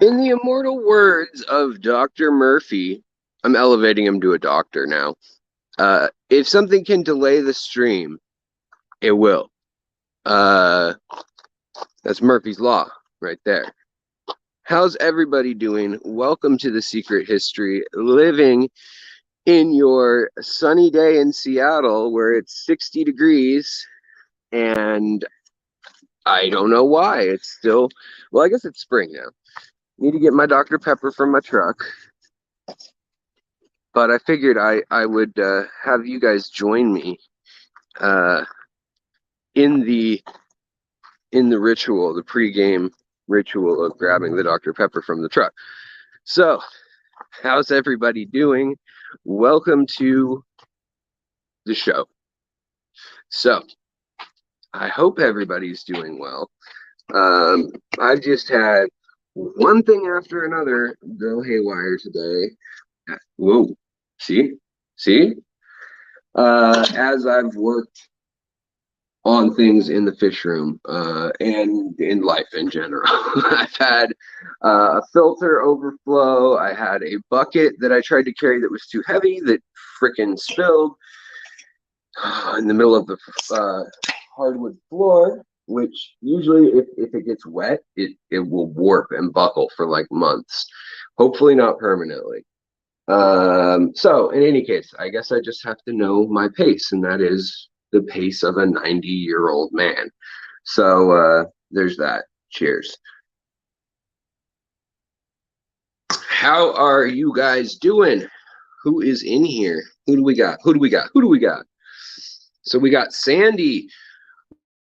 In the immortal words of Dr. Murphy, I'm elevating him to a doctor now. If something can delay the stream, it will. Uh, that's Murphy's Law right there. How's everybody doing? Welcome to The Secret History, living in your sunny day in Seattle where it's 60 degrees and I don't know why. It's still, well, I guess it's spring now. Need to get my Dr. Pepper from my truck. But I figured I would have you guys join me uh, in the ritual, the pregame ritual of grabbing the Dr. Pepper from the truck. So, how's everybody doing? Welcome to the show. So, I hope everybody's doing well. I've just had one thing after another go haywire today. Whoa, see? As I've worked on things in the fish room and in life in general. I've had a filter overflow. I had a bucket that I tried to carry that was too heavy that frickin' spilled in the middle of the hardwood floor, which usually if it gets wet, it will warp and buckle for like months. Hopefully not permanently. So in any case, I guess I just have to know my pace, and that is the pace of a 90-year-old man. So there's that. Cheers. How are you guys doing? Who is in here? Who do we got? So we got Sandy.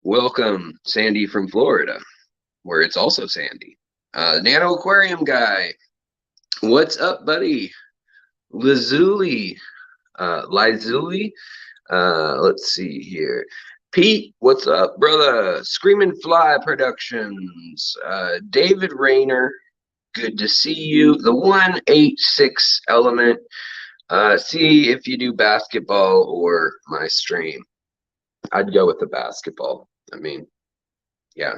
Welcome, Sandy from Florida, where it's also sandy. Nano Aquarium guy. What's up, buddy? Lazuli. Lizuli. Let's see here. Pete, what's up, brother? Screaming Fly Productions. David Rayner, good to see you. The 186 Element. See if you do basketball or my stream. I'd go with the basketball. I mean, yeah.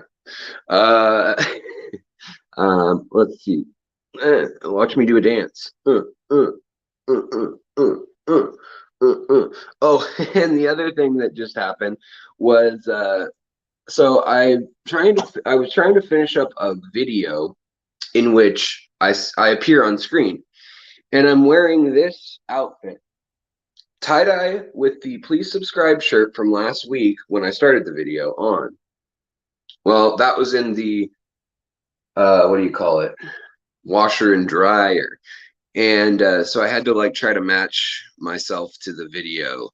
Let's see. Watch me do a dance. Oh, and the other thing that just happened was so I was trying to finish up a video in which I appear on screen, and I'm wearing this outfit, tie-dye with the please subscribe shirt from last week when I started the video on. Well, that was in the what do you call it, washer and dryer. And so I had to like try to match myself to the video.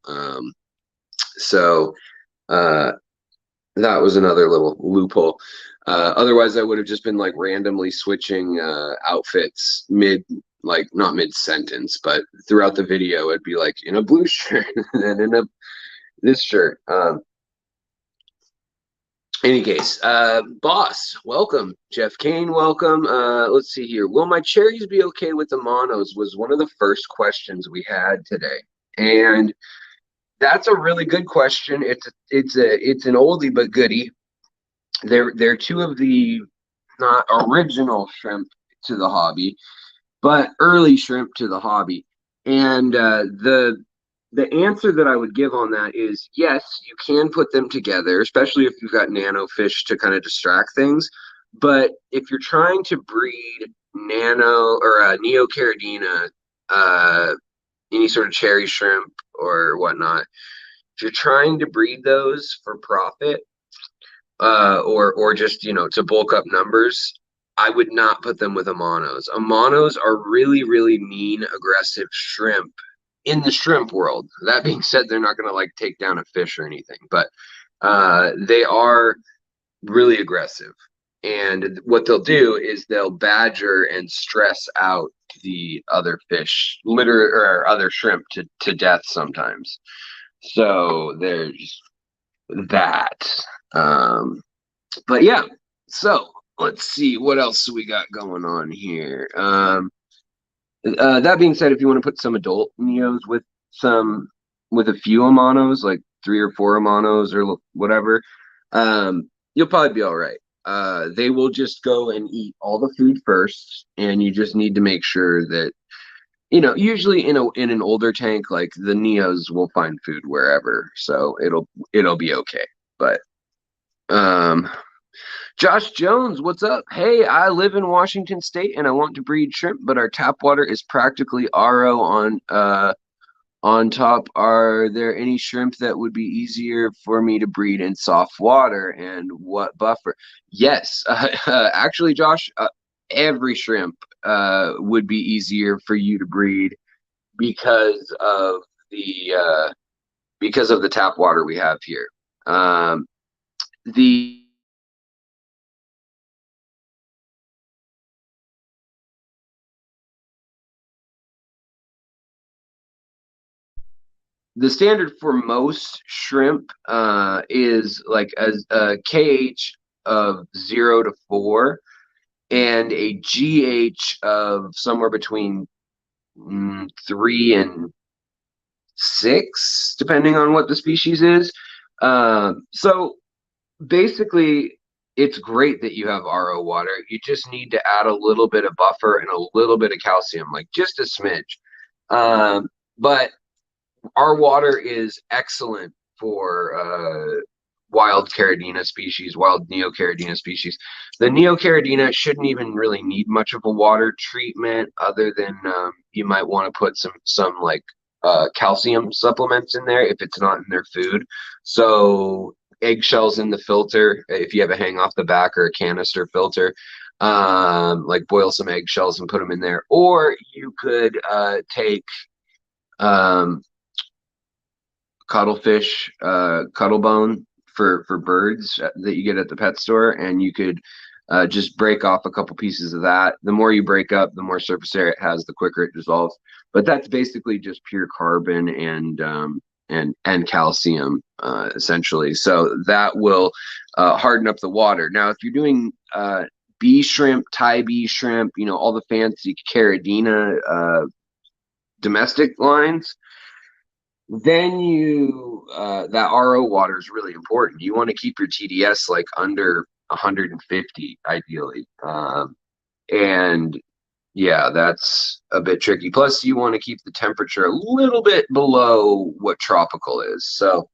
So that was another little loophole. Otherwise, I would have just been like randomly switching outfits not mid sentence, but throughout the video, it'd be like in a blue shirt and in this shirt. Any case, boss, welcome. Jeff Kane, welcome. Let's see here. Will my cherries be okay with the monos was one of the first questions we had today. And that's a really good question. It's an oldie but goodie. They're two of the not original shrimp to the hobby, but early shrimp to the hobby. And the answer that I would give on that is yes, you can put them together, especially if you've got nano fish to kind of distract things. But if you're trying to breed nano or Neocaridina, any sort of cherry shrimp or whatnot, if you're trying to breed those for profit, or just to bulk up numbers, I would not put them with amanos. Amanos are really, really mean, aggressive shrimp in the shrimp world. That being said, they're not going to like take down a fish or anything, but they are really aggressive. And what they'll do is they'll badger and stress out the other fish, or other shrimp to death sometimes. So there's that. But yeah, so let's see what else we got going on here. That being said, if you want to put some adult neos with a few amanos, like 3 or 4 amanos or whatever, you'll probably be all right. they will just go and eat all the food first, and you just need to make sure that, usually in an older tank, like the Neos will find food wherever, so it'll be okay. But um Josh Jones, what's up? Hey, I live in Washington State and I want to breed shrimp, but our tap water is practically RO on top. Are there any shrimp that would be easier for me to breed in soft water, and what buffer? Yes, actually, Josh, every shrimp would be easier for you to breed because of the tap water we have here. The the standard for most shrimp is like a KH of 0 to 4 and a GH of somewhere between 3 and 6, depending on what the species is. So basically, it's great that you have RO water. You just need to add a little bit of buffer and a little bit of calcium, like just a smidge. But our water is excellent for wild Caridina species, wild Neocaridina species. The Neocaridina shouldn't even really need much of a water treatment, other than you might want to put some like calcium supplements in there if it's not in their food. So eggshells in the filter, if you have a hang off the back or a canister filter, like boil some eggshells and put them in there. Or you could take cuttlefish, cuttlebone for birds that you get at the pet store, and you could just break off a couple pieces of that. The more you break up, the more surface area it has, the quicker it dissolves. But that's basically just pure carbon and calcium, essentially. So that will harden up the water. Now, if you're doing bee shrimp, Thai bee shrimp, all the fancy Caridina domestic lines, then that RO water is really important. You want to keep your TDS like under 150 ideally. And yeah, that's a bit tricky. Plus, you want to keep the temperature a little bit below what tropical is. So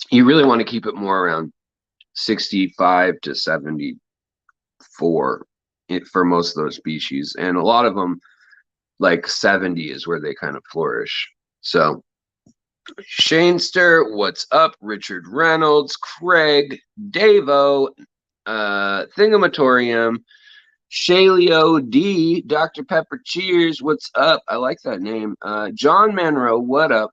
you really want to keep it more around 65 to 74 for most of those species. And a lot of them, like 70 is where they kind of flourish. So Shanester, what's up? Richard Reynolds, Craig, Davo, Thingamatorium, Shalio D, Dr. Pepper, cheers, what's up? I like that name. John Monroe, what up?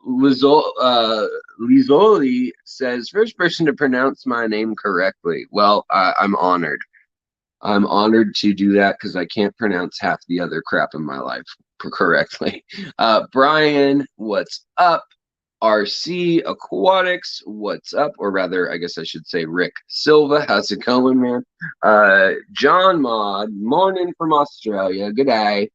Lizoli says, first person to pronounce my name correctly. Well, I'm honored. I'm honored to do that because I can't pronounce half the other crap in my life correctly. Brian, what's up? RC Aquatics, what's up? Or rather, I guess I should say Rick Silva. How's it going, man? John Mod, morning from Australia. Good day.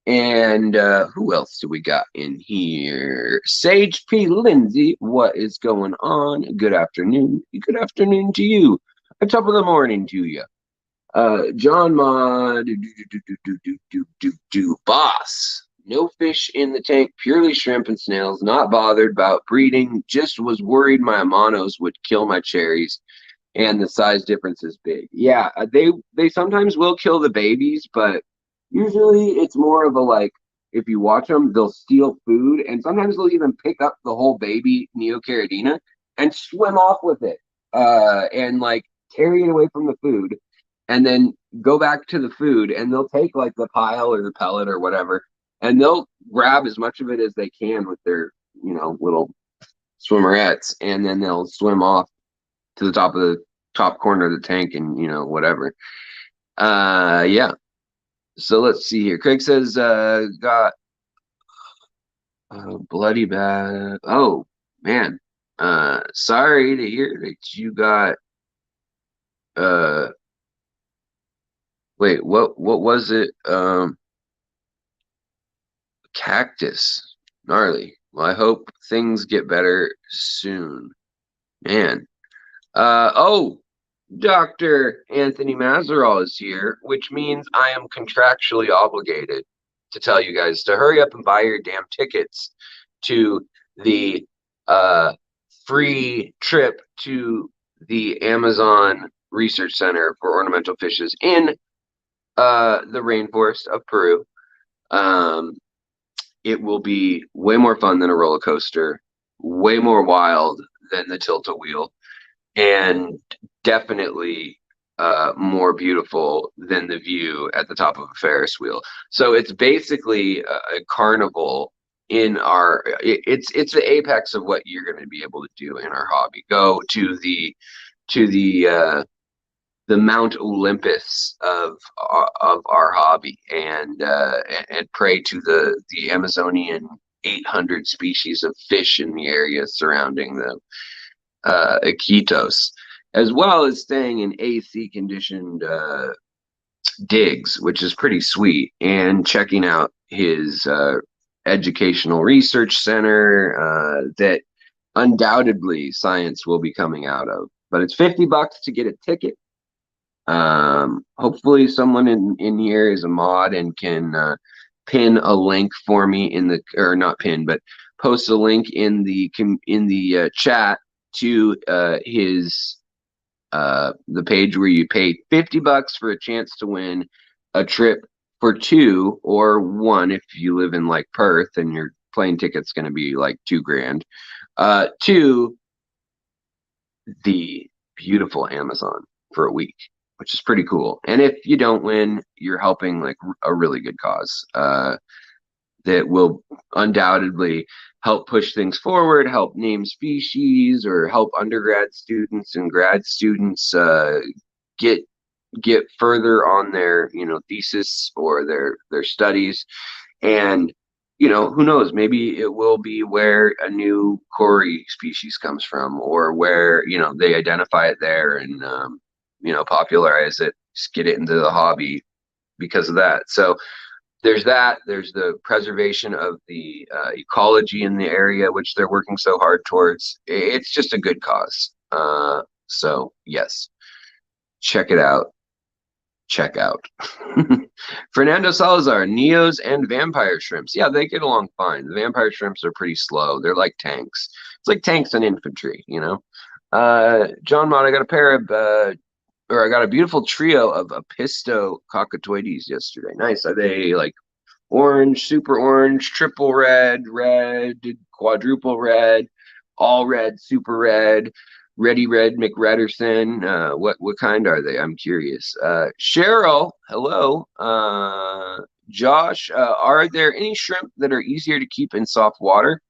And who else do we got in here? Sage P. Lindsay, what is going on? Good afternoon. Good afternoon to you. Top of the morning to you. John Mod, boss. No fish in the tank, purely shrimp and snails. Not bothered about breeding. Just was worried my amanos would kill my cherries, and the size difference is big. Yeah, they sometimes will kill the babies, but usually it's more of a like, if you watch them, they'll steal food, and sometimes they'll even pick up the whole baby Neocaridina and swim off with it, and like carry it away from the food, and then go back to the food, and they'll take like the pile or the pellet or whatever, and they'll grab as much of it as they can with their little swimmerettes, and then they'll swim off to the top corner of the tank and whatever. Yeah. So let's see here. Craig says got bloody bad. Oh man. Sorry to hear that you got wait, what was it? Cactus. Gnarly. Well, I hope things get better soon. Man. Oh, Dr. Anthony Mazerall is here, which means I am contractually obligated to tell you guys to hurry up and buy your damn tickets to the uh, free trip to the Amazon Research Center for Ornamental Fishes in the rainforest of Peru. Um, it will be way more fun than a roller coaster, way more wild than the tilt-a-wheel, and definitely more beautiful than the view at the top of a Ferris wheel. So it's basically a carnival in our. It's the apex of what you're going to be able to do in our hobby. Go to the Mount Olympus of our hobby, and pray to the Amazonian 800 species of fish in the area surrounding the Iquitos, as well as staying in AC conditioned digs, which is pretty sweet, and checking out his educational research center that undoubtedly science will be coming out of. But it's $50 to get a ticket. Hopefully someone in here is a mod and can pin a link for me in the, or not pin, but post a link in the chat to his the page where you pay $50 for a chance to win a trip for two, or one if you live in like Perth and your plane ticket's going to be like $2,000, to the beautiful Amazon for a week, which is pretty cool. And if you don't win, you're helping like a really good cause that will undoubtedly help push things forward, help name species, or help undergrad students and grad students get further on their thesis or their studies. And who knows, maybe it will be where a new Cory species comes from, or where they identify it there and popularize it, just get it into the hobby because of that. So there's that. There's the preservation of the ecology in the area, which they're working so hard towards. It's just a good cause. So yes, check it out. Check out. Fernando Salazar, Neos and vampire shrimps. Yeah, they get along fine. The vampire shrimps are pretty slow. They're like tanks. It's like tanks and infantry, John Mott, I got a pair of I got a beautiful trio of Apisto cockatoides yesterday. Nice. Are they like orange, super orange, triple red, red, quadruple red, all red, super red, Ready Red McRedderson? What kind are they? I'm curious. Cheryl, hello. Josh, are there any shrimp that are easier to keep in soft water?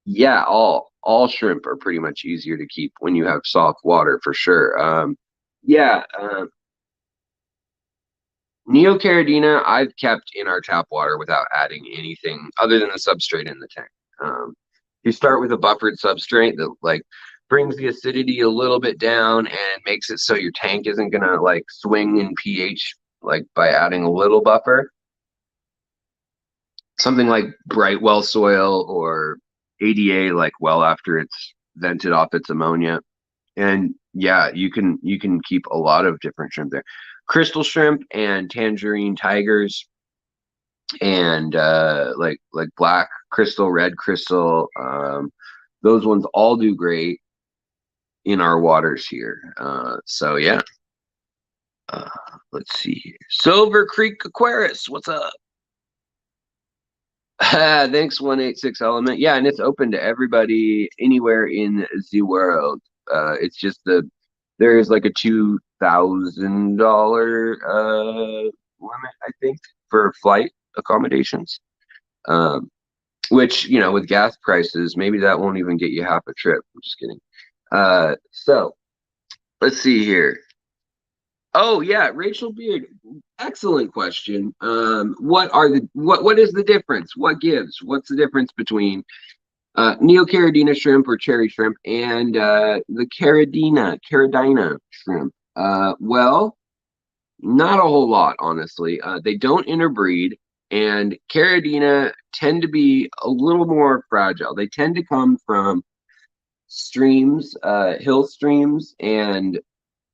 Yeah, all shrimp are pretty much easier to keep when you have soft water for sure. Yeah, Neocaridina I've kept in our tap water without adding anything other than the substrate in the tank. You start with a buffered substrate that like brings the acidity a little bit down and makes it so your tank isn't gonna like swing in pH like by adding a little buffer. Something like bright well soil or ADA like well after it's vented off its ammonia. And yeah, you can keep a lot of different shrimp there. Crystal shrimp and tangerine tigers and like black crystal, red crystal. Those ones all do great in our waters here. So yeah. Let's see here. Silver Creek Aquarius, what's up? Thanks, 186 Element. Yeah, and it's open to everybody anywhere in the world. It's just there's like a $2,000 limit, I think, for flight accommodations. Which with gas prices, maybe that won't even get you half a trip. I'm just kidding. So let's see here. Oh yeah, Rachel Beard. Excellent question. What is the difference? What gives? What's the difference between Neocaridina shrimp or cherry shrimp and the Caridina shrimp? Well, not a whole lot, honestly. They don't interbreed. And Caridina tend to be a little more fragile. They tend to come from streams, hill streams, and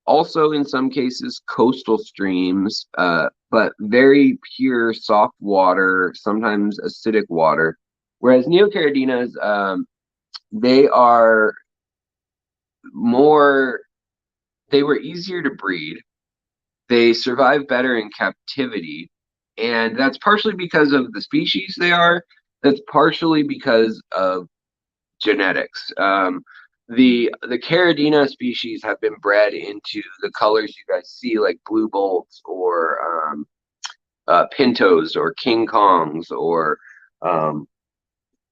also in some cases coastal streams, but very pure soft water, sometimes acidic water. Whereas Neocaridinas, they are more, they were easier to breed. They survive better in captivity, and that's partially because of the species they are. That's partially because of genetics. The Caridina species have been bred into the colors you guys see, like blue bolts or pintos or King Kongs or um,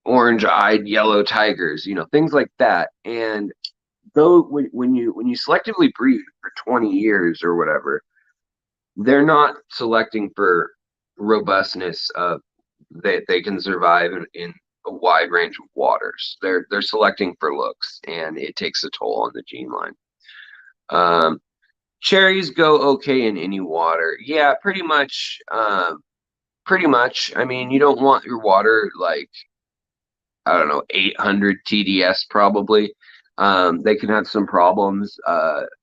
orange-eyed yellow tigers, things like that. And though when you selectively breed for 20 years or whatever, they're not selecting for robustness. They can survive in a wide range of waters. They're selecting for looks, and it takes a toll on the gene line. Cherries go okay in any water. Yeah, pretty much. Pretty much. I mean, you don't want your water like, I don't know, 800 TDS probably. They can have some problems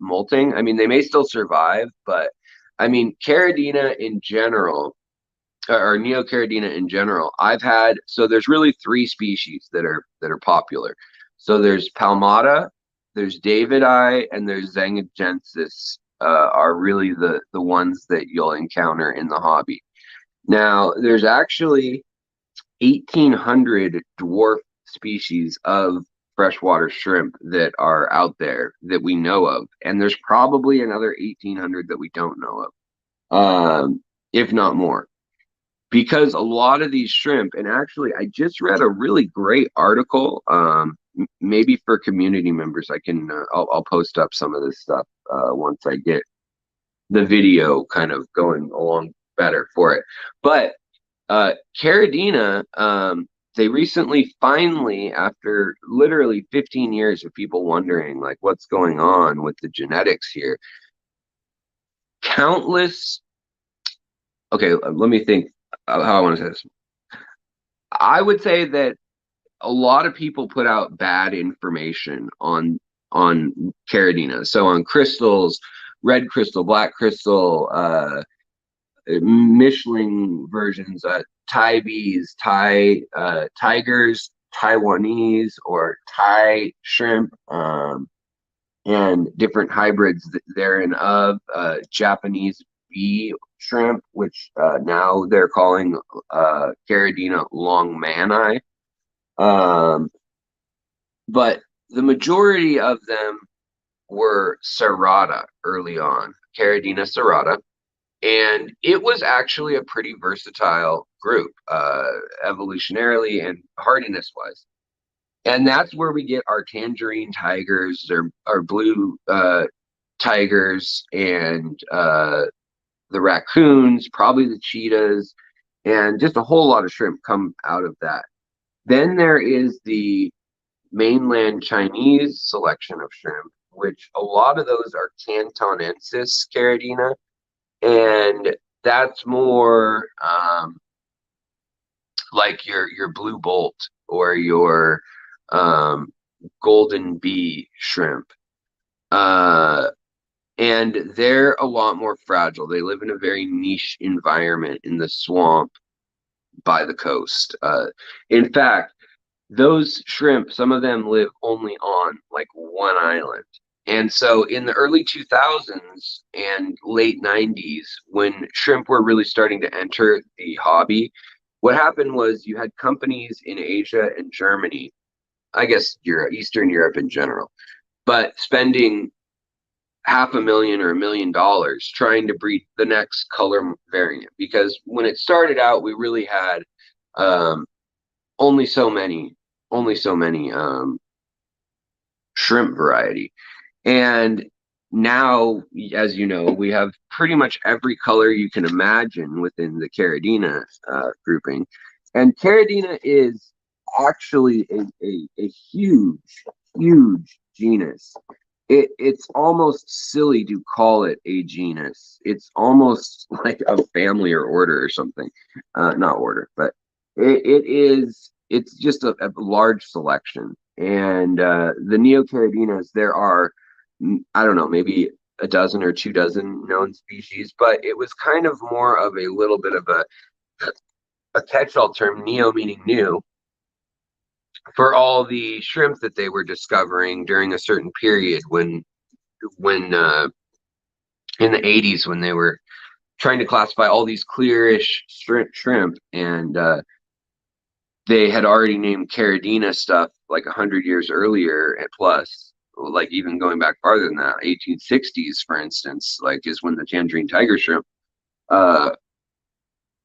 molting. I mean, they may still survive, but I mean, Caridina in general, or Neocaridina in general, I've had, so there's really three species that are popular. So there's Palmata, there's Davidi, and there's Zangagensis, are really the ones that you'll encounter in the hobby. Now, there's actually 1,800 dwarf species of freshwater shrimp that are out there that we know of, and there's probably another 1,800 that we don't know of, if not more, because a lot of these shrimp, and actually I just read a really great article, maybe for community members, I'll post up some of this stuff once I get the video kind of going along better for it. But Caridina, they recently finally, after literally 15 years of people wondering like what's going on with the genetics here, countless, okay, let me think how I want to say this. I would say that a lot of people put out bad information on Caridina. So on crystals, red crystal, black crystal, Michelin versions, Thai bees, tigers, Taiwanese or Thai shrimp, and different hybrids therein of Japanese bee shrimp, which now they're calling Caridina longmani. But the majority of them were serrata early on, Caridina serrata. And it was actually a pretty versatile group, evolutionarily and hardiness wise. And that's where we get our tangerine tigers, or our blue tigers, and the raccoons, probably the cheetahs, and just a whole lot of shrimp come out of that. Then there is the mainland Chinese selection of shrimp, which a lot of those are Cantonensis Caridina, and that's more like your blue bolt or your golden bee shrimp. And they're a lot more fragile. They live in a very niche environment in the swamp by the coast. In fact, those shrimp, some of them live only on like one island. And so in the early 2000s and late 90s, when shrimp were really starting to enter the hobby, what happened was you had companies in Asia and Germany, I guess Europe, Eastern Europe in general, but spending $500,000 or $1 million trying to breed the next color variant. Because when it started out, we really had only so many shrimp variety. And now, as you know, we have pretty much every color you can imagine within the Caridina grouping. And Caridina is actually a huge, huge genus. it's almost silly to call it a genus. It's almost like a family or order or something. Not order, but it's just a large selection. And the Neocaridinas, there are, I don't know, maybe a dozen or 2 dozen known species, but it was kind of more of a little bit of a catch-all term, neo meaning new, for all the shrimp that they were discovering during a certain period when in the 80s, when they were trying to classify all these clearish shrimp, and they had already named Caridina stuff like 100 years earlier and plus, like even going back farther than that, 1860s, for instance, like is when the tangerine tiger shrimp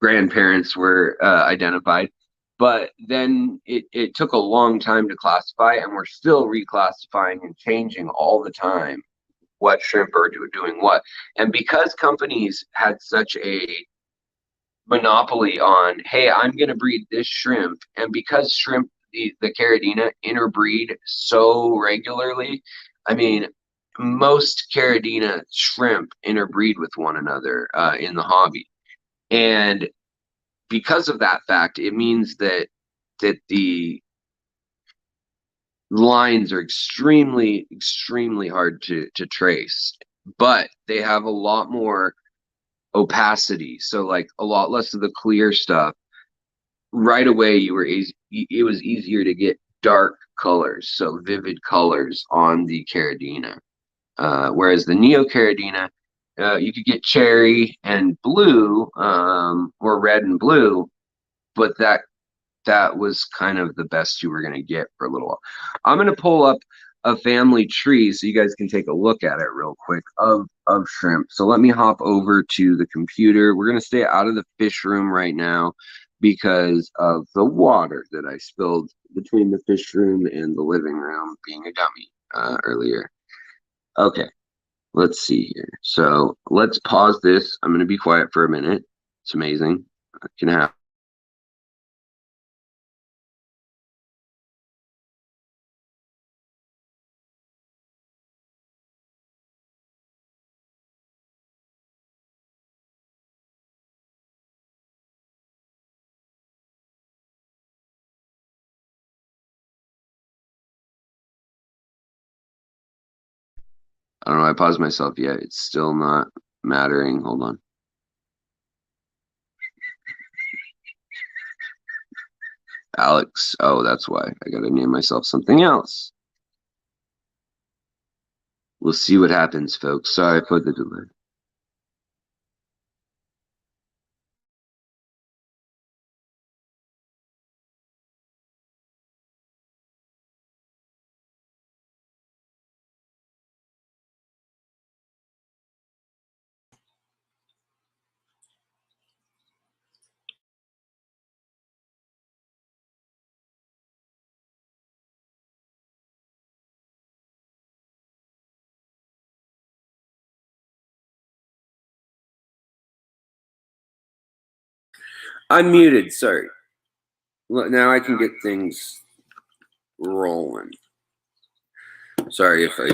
grandparents were identified. But then it took a long time to classify, and we're still reclassifying and changing all the time what shrimp are doing what. And because companies had such a monopoly on, hey, I'm going to breed this shrimp, and because shrimp, the Caridina, interbreed so regularly, I mean, most Caridina shrimp interbreed with one another in the hobby. And because of that fact, it means that the lines are extremely hard to trace, but they have a lot more opacity, so like a lot less of the clear stuff. Right away it was easier to get dark colors, so vivid colors on the Caridina, whereas the Neocaridina, you could get cherry and blue, or red and blue, but that was kind of the best you were going to get for a little while. I'm going to pull up a family tree so you guys can take a look at it real quick of shrimp. So let me hop over to the computer. We're going to stay out of the fish room right now because of the water that I spilled between the fish room and the living room, being a dummy earlier. Okay, let's see here. So let's pause this. I'm going to be quiet for a minute. It's amazing. It can happen. I don't know, I paused myself yet. It's still not mattering. Hold on. Alex. Oh, that's why. I gotta name myself something else. We'll see what happens, folks. Sorry for the delay. I'm muted, sorry. Now I can get things rolling. Sorry if I...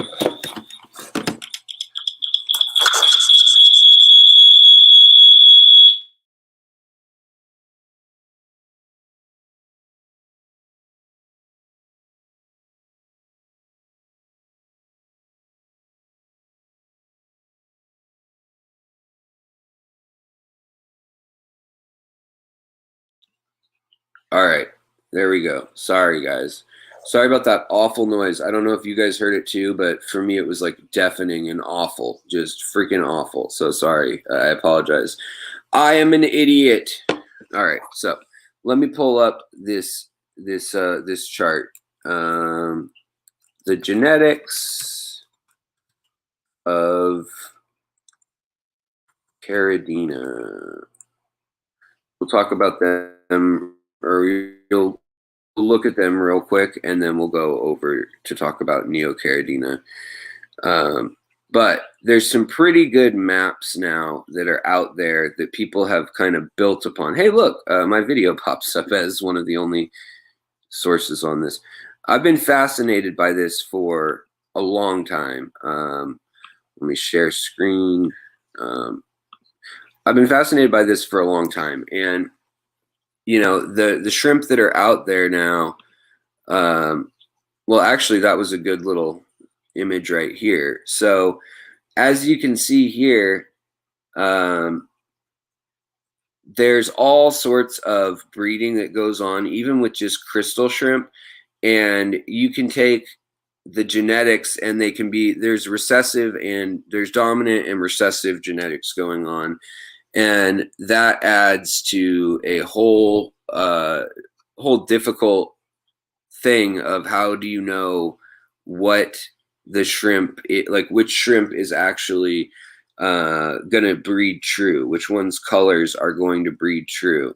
All right, there we go. Sorry, guys. Sorry about that awful noise. I don't know if you guys heard it too, but for me it was like deafening and awful. Just freaking awful. So sorry. I apologize. I am an idiot. All right, so let me pull up this chart. The genetics of Caridina. We'll talk about them, or you'll look at them real quick, and then we'll go over to talk about Neocaridina. But there's some pretty good maps now that are out there that people have kind of built upon. Hey, look, my video pops up as one of the only sources on this. I've been fascinated by this for a long time. Let me share screen. I've been fascinated by this for a long time, and you know, the shrimp that are out there now. Well, actually, that was a good little image right here. So, as you can see here, there's all sorts of breeding that goes on, even with just crystal shrimp. And you can take the genetics, and they can be, there's recessive and there's dominant and recessive genetics going on. And that adds to a whole difficult thing of how do you know what the shrimp, like which shrimp is actually going to breed true, which one's colors are going to breed true.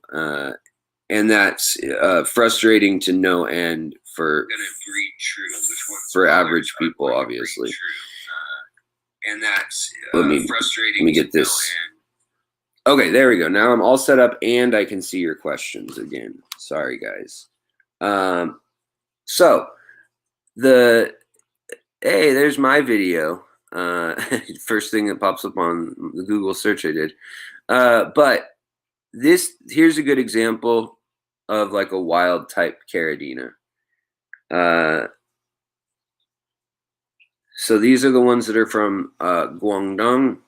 And that's frustrating to no end for average people, obviously. And that's frustrating. Let me get this. Okay, there we go. Now I'm all set up, and I can see your questions again. Sorry, guys. So hey, there's my video. First thing that pops up on the Google search I did. But here's a good example of like a wild type Caridina. So these are the ones that are from Guangdong.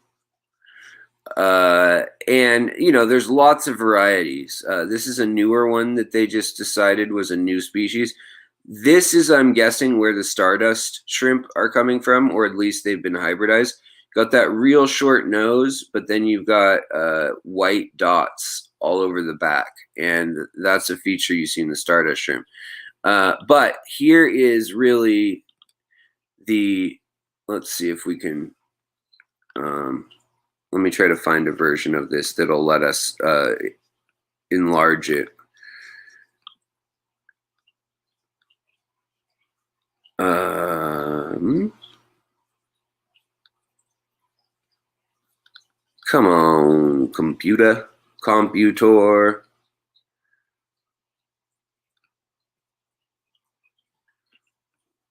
And you know, there's lots of varieties. This is a newer one that they just decided was a new species. This is, I'm guessing, where the Stardust shrimp are coming from, or at least they've been hybridized. Got that real short nose, but then you've got white dots all over the back, and that's a feature you see in the Stardust shrimp. But here is really let's see if we can, let me try to find a version of this that'll let us enlarge it. Come on, computer.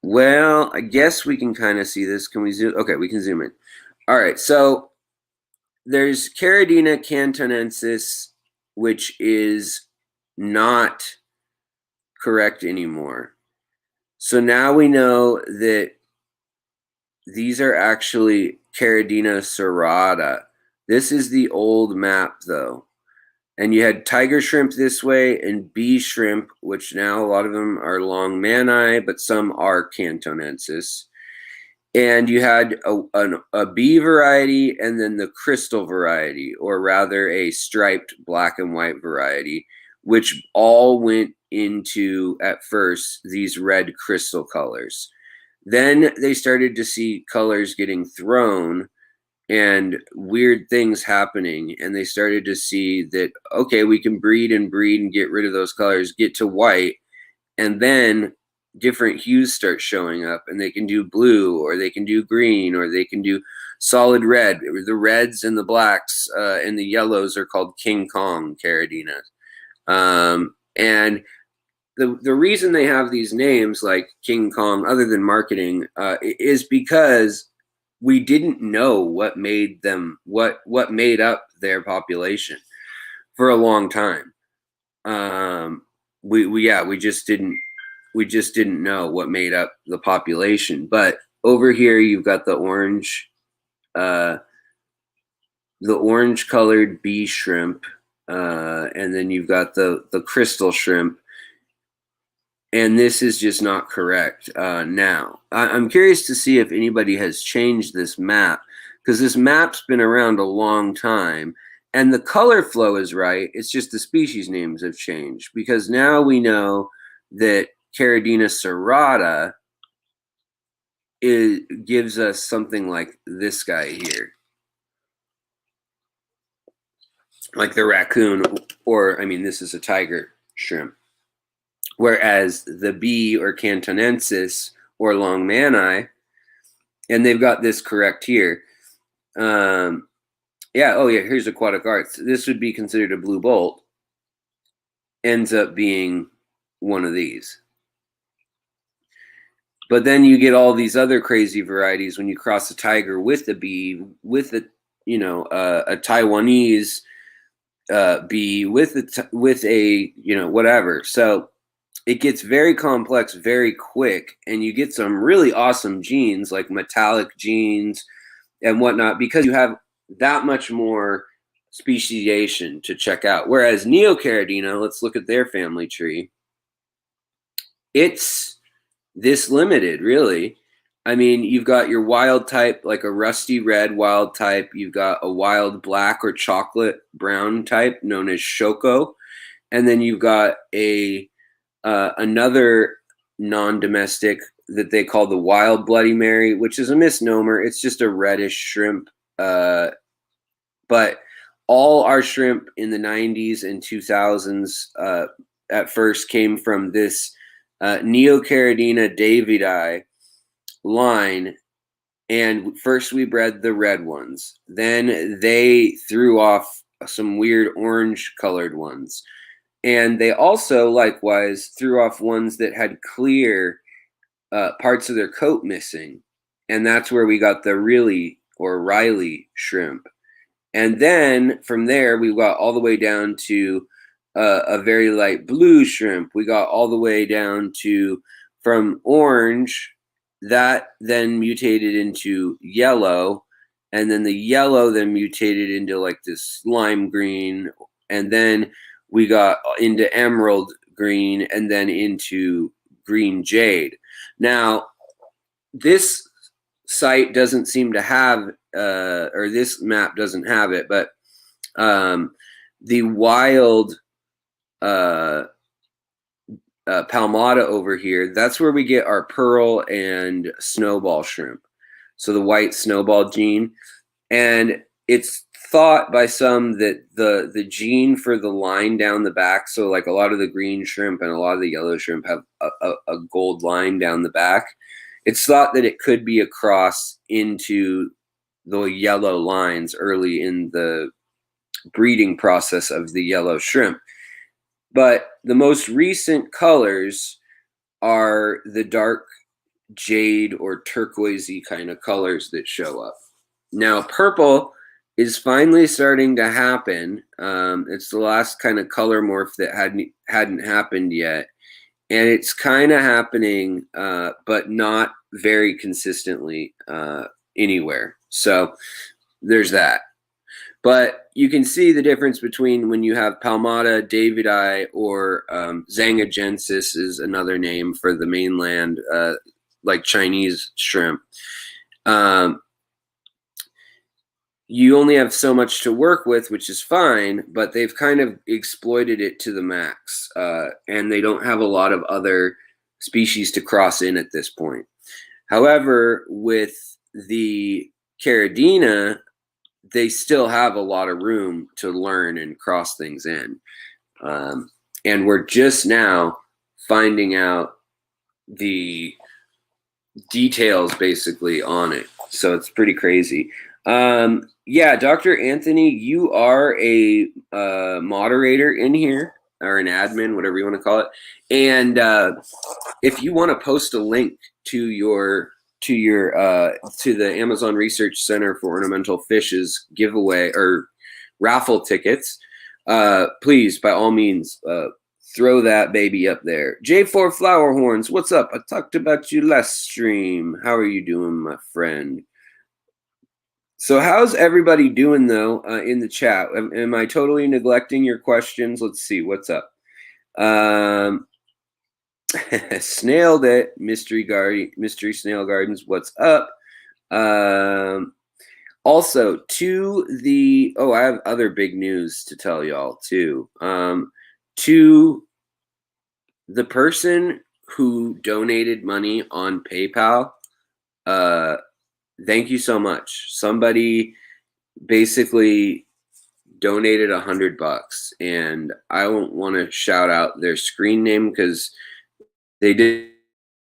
Well, I guess we can kind of see this. Can we zoom? Okay, we can zoom in. All right, so there's Caridina cantonensis, which is not correct anymore. So now we know that these are actually Caridina serrata. This is the old map, though. And you had tiger shrimp this way and bee shrimp, which now a lot of them are long mani, but some are cantonensis. And you had a bee variety and then the crystal variety, or rather a striped black and white variety, which all went into, at first, these red crystal colors. Then they started to see colors getting thrown and weird things happening, and they started to see that, okay, we can breed and get rid of those colors, get to white, and then different hues start showing up, and they can do blue, or they can do green, or they can do solid red. The reds and the blacks and the yellows are called King Kong Caridina. And the reason they have these names like King Kong, other than marketing, is because we didn't know what made them, what made up their population for a long time. We just didn't know what made up the population. But over here you've got the orange colored bee shrimp, and then you've got the crystal shrimp. And this is just not correct now. I'm curious to see if anybody has changed this map, because this map's been around a long time, and the color flow is right. It's just the species names have changed, because now we know that Caridina serrata gives us something like this guy here, like the raccoon, or I mean, this is a tiger shrimp. Whereas the bee or cantonensis or long mani, and they've got this correct here. Yeah, oh yeah, here's aquatic arts. This would be considered a blue bolt. Ends up being one of these. But then you get all these other crazy varieties when you cross a tiger with a bee, with a a Taiwanese bee, with a whatever. So it gets very complex very quick, and you get some really awesome genes like metallic genes and whatnot because you have that much more speciation to check out. Whereas Neocaridina, let's look at their family tree. It's this limited, really. I mean, you've got your wild type, like a rusty red wild type. You've got a wild black or chocolate brown type known as Shoko. And then you've got another non-domestic that they call the wild Bloody Mary, which is a misnomer. It's just a reddish shrimp. But all our shrimp in the 90s and 2000s at first came from this Neocaridina davidi line. And first we bred the red ones. Then they threw off some weird orange colored ones. And they also likewise threw off ones that had clear parts of their coat missing. And that's where we got the Riley shrimp. And then from there, we got all the way down to a very light blue shrimp. We got all the way down to from orange, that then mutated into yellow. And then the yellow then mutated into like this lime green. And then we got into emerald green and then into green jade. Now, this site doesn't seem to have, or this map doesn't have it, but the wild Palmata over here, that's where we get our pearl and snowball shrimp. So the white snowball gene. And it's thought by some that the gene for the line down the back, so like a lot of the green shrimp and a lot of the yellow shrimp have a gold line down the back. It's thought that it could be a cross into the yellow lines early in the breeding process of the yellow shrimp. But the most recent colors are the dark jade or turquoisey kind of colors that show up. Now, purple is finally starting to happen. It's the last kind of color morph that hadn't happened yet. And it's kind of happening, but not very consistently anywhere. So there's that. But you can see the difference between when you have Palmata, davidi, or Zangagensis is another name for the mainland, like Chinese shrimp. You only have so much to work with, which is fine, but they've kind of exploited it to the max, and they don't have a lot of other species to cross in at this point. However, with the Caridina, they still have a lot of room to learn and cross things in. And we're just now finding out the details basically on it. So it's pretty crazy. Yeah, Dr. Anthony, you are a moderator in here, or an admin, whatever you want to call it. And if you want to post a link to the Amazon Research Center for Ornamental Fishes giveaway or raffle tickets, please, by all means, throw that baby up there. J4 Flowerhorns, what's up? I talked about you last stream. How are you doing, my friend? So how's everybody doing, though, in the chat? Am I totally neglecting your questions? Let's see. What's up? Snailed it, Mystery Snail Gardens. What's up? Also, I have other big news to tell y'all too. To the person who donated money on PayPal, thank you so much. Somebody basically donated $100, and I don't want to shout out their screen name because they did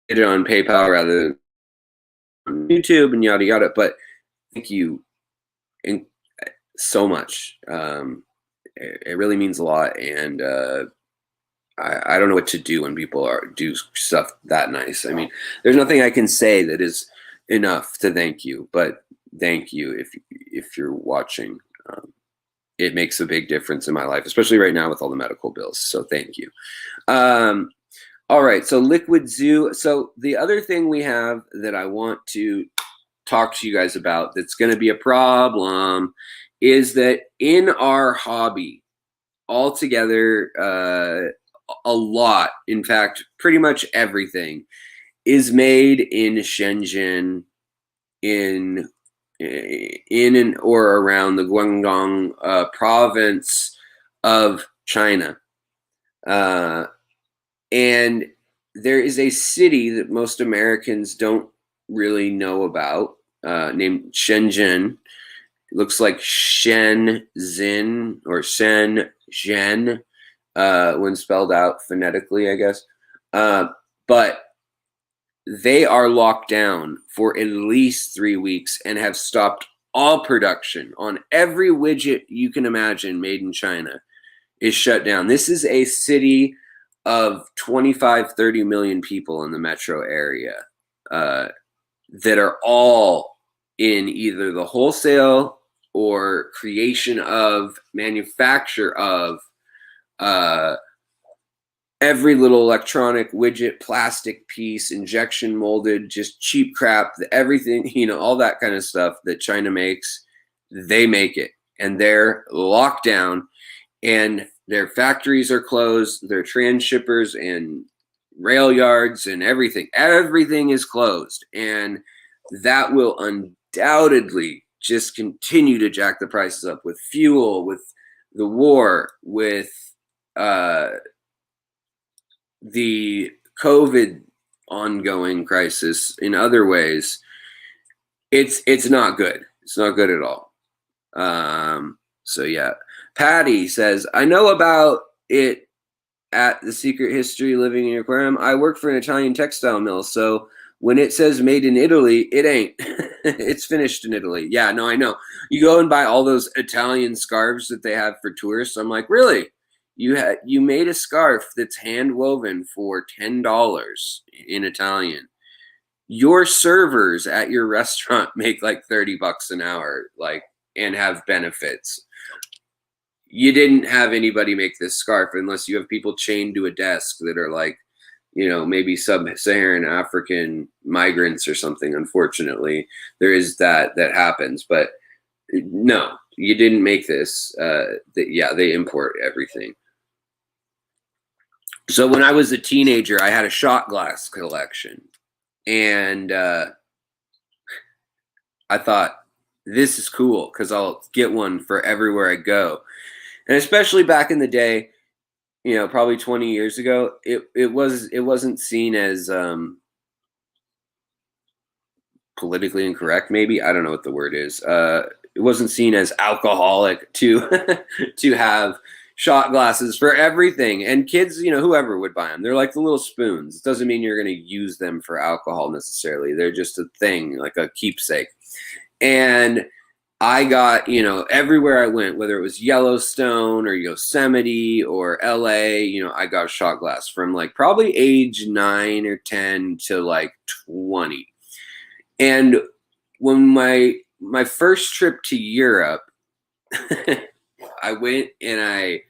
it on PayPal rather than on YouTube and yada yada. But thank you so much. It really means a lot, and I don't know what to do when people do stuff that nice. I mean, there's nothing I can say that is enough to thank you, but thank you if you're watching. It makes a big difference in my life, especially right now with all the medical bills. So thank you. All right, so Liquid Zoo. So the other thing we have that I want to talk to you guys about that's going to be a problem is that in our hobby, altogether, a lot, in fact, pretty much everything is made in Shenzhen, in and or around the Guangdong province of China. And there is a city that most Americans don't really know about, named Shenzhen. It looks like Shenzhen or Shenzhen when spelled out phonetically, I guess. But they are locked down for at least 3 weeks and have stopped all production on every widget you can imagine made in China is shut down. This is a city of 25, 30 million people in the metro area that are all in either the wholesale or creation of, manufacture of every little electronic widget, plastic piece, injection molded, just cheap crap, everything, all that kind of stuff that China makes, they make it. And they're locked down and their factories are closed, their transshippers and rail yards and everything is closed. And that will undoubtedly just continue to jack the prices up with fuel, with the war, with the COVID ongoing crisis in other ways. It's not good. It's not good at all. So yeah. Patty says, I know about it at the Secret History Living in Your Aquarium. I work for an Italian textile mill, so when it says made in Italy, it ain't. It's finished in Italy. Yeah, no, I know. You go and buy all those Italian scarves that they have for tourists. I'm like, really? You made a scarf that's hand woven for $10 in Italian. Your servers at your restaurant make like $30 an hour, and have benefits. You didn't have anybody make this scarf unless you have people chained to a desk that are maybe sub-Saharan African migrants or something. Unfortunately, there is that happens, but no, you didn't make this. They import everything. So when I was a teenager, I had a shot glass collection, and I thought, this is cool because I'll get one for everywhere I go. And especially back in the day, probably 20 years ago, it wasn't seen as politically incorrect. Maybe, I don't know what the word is. It wasn't seen as alcoholic to to have shot glasses for everything. And kids, whoever would buy them, they're like the little spoons. It doesn't mean you're going to use them for alcohol necessarily. They're just a thing, like a keepsake. And I got, everywhere I went, whether it was Yellowstone or Yosemite or LA, I got a shot glass from probably age 9 or 10 to 20. And when my first trip to Europe, I went and I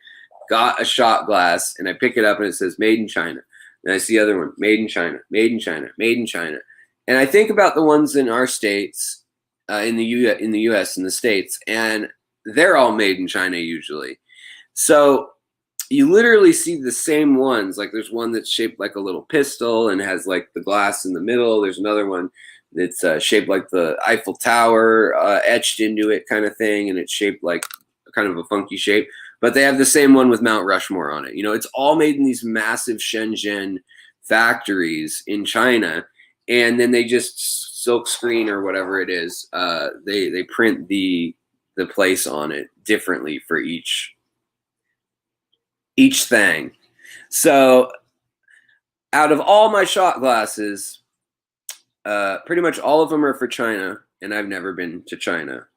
got a shot glass and I pick it up and it says made in China. And I see the other one, made in China, made in China, made in China. And I think about the ones in our states, in the U.S. in the States, and they're all made in China usually. So you literally see the same ones. There's one that's shaped like a little pistol and has the glass in the middle. There's another one that's shaped like the Eiffel Tower, etched into it kind of thing, and it's shaped like kind of a funky shape. But they have the same one with Mount Rushmore on it. It's all made in these massive Shenzhen factories in China, and then they just silk screen or whatever it is, they print the place on it differently for each thing. So out of all my shot glasses, pretty much all of them are for China, and I've never been to China.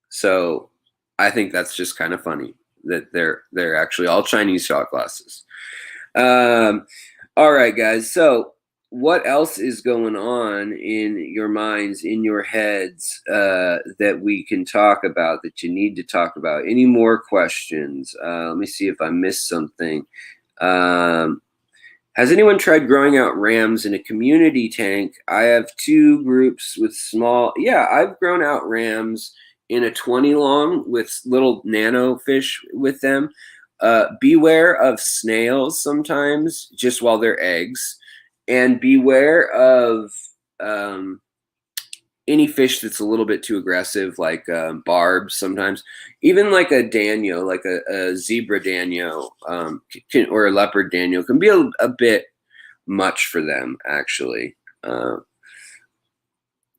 So I think that's just kind of funny that they're actually all Chinese shot glasses. All right, guys. So what else is going on in your minds, in your heads, that we can talk about, that you need to talk about? Any more questions? Let me see if I missed something. Has anyone tried growing out rams in a community tank? I have 2 groups with small. Yeah, I've grown out rams in a 20 long with little nano fish with them. Beware of snails sometimes, just while they're eggs, and beware of any fish that's a little bit too aggressive, like barbs sometimes. Even like a danio, like a zebra danio, or a leopard danio, can be a bit much for them, actually.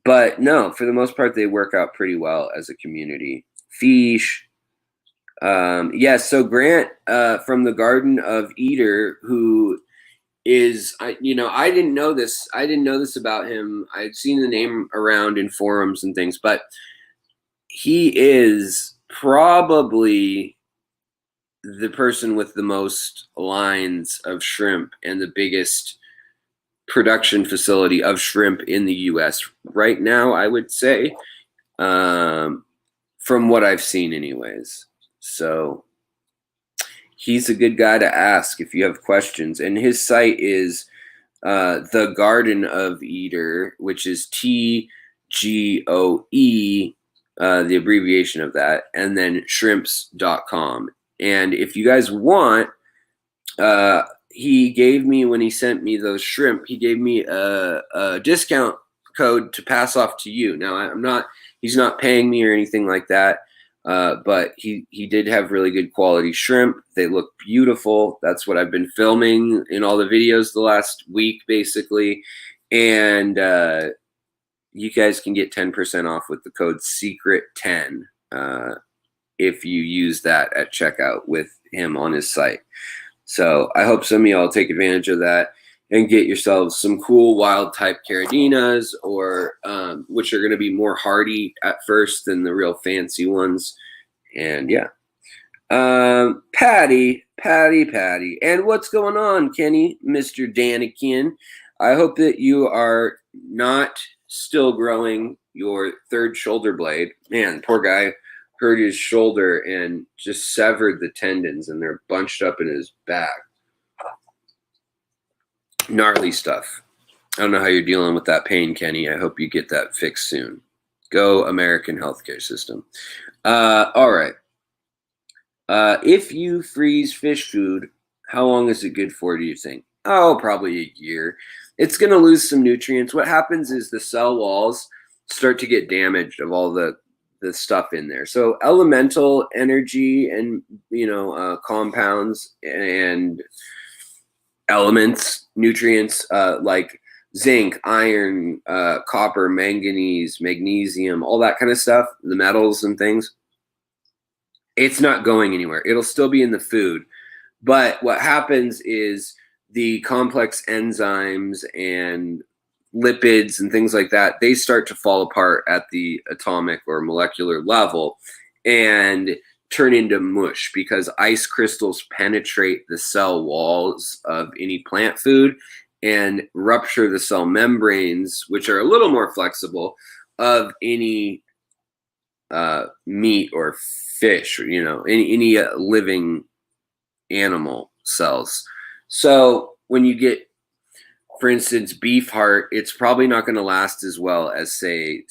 But no, for the most part, they work out pretty well as a community. Fish. Yes, so Grant from the Garden of Eater, who is, I didn't know this. I didn't know this about him. I'd seen the name around in forums and things, but he is probably the person with the most lines of shrimp and the biggest production facility of shrimp in the U.S. right now, I would say, from what I've seen anyways. So he's a good guy to ask if you have questions. And his site is the Garden of Eater, which is TGOE, the abbreviation of that, and then shrimps.com. And if you guys want, he gave me, when he sent me those shrimp, he gave me a discount code to pass off to you. Now, he's not paying me or anything like that. But he did have really good quality shrimp. They look beautiful. That's what I've been filming in all the videos the last week, basically. And you guys can get 10% off with the code SECRET10 if you use that at checkout with him on his site. So I hope some of y'all take advantage of that and get yourselves some cool wild type Caridinas, or which are going to be more hardy at first than the real fancy ones. And yeah, Patty. And what's going on, Kenny, Mr. Danikin? I hope that you are not still growing your 3rd shoulder blade. Man, poor guy hurt his shoulder and just severed the tendons, and they're bunched up in his back. Gnarly stuff. I don't know how you're dealing with that pain, Kenny. I hope you get that fixed soon. Go American healthcare system. All right. If you freeze fish food, how long is it good for, do you think? Oh, probably a year. It's going to lose some nutrients. What happens is the cell walls start to get damaged of all the stuff in there. So elemental energy and, compounds and elements, nutrients, like zinc, iron, copper, manganese, magnesium, all that kind of stuff, the metals and things, it's not going anywhere. It'll still be in the food. But what happens is the complex enzymes and lipids and things like that, they start to fall apart at the atomic or molecular level and turn into mush, because ice crystals penetrate the cell walls of any plant food and rupture the cell membranes, which are a little more flexible, of any meat or fish, or any living animal cells. So when you get, for instance, beef heart, it's probably not going to last as well as, say,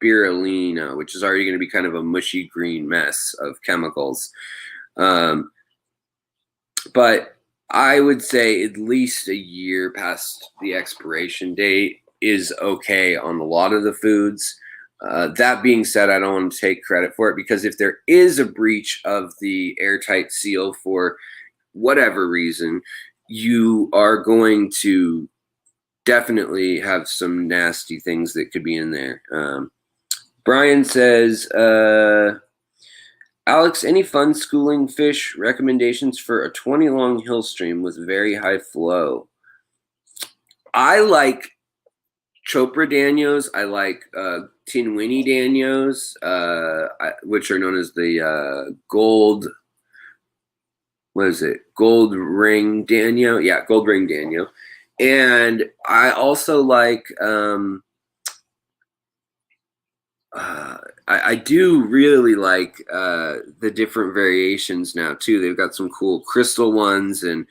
spirulina, which is already going to be kind of a mushy green mess of chemicals. But I would say at least a year past the expiration date is okay on a lot of the foods. That being said, I don't want to take credit for it, because if there is a breach of the airtight seal for whatever reason, you are going to definitely have some nasty things that could be in there. Brian says, Alex, any fun schooling fish recommendations for a 20 long hill stream with very high flow? I like Chopra Danios. I like Tinwini Danios, which are known as the gold. what is it? Gold ring Danio. Yeah, gold ring Danio. And I also like, I do really like the different variations now too. They've got some cool crystal ones and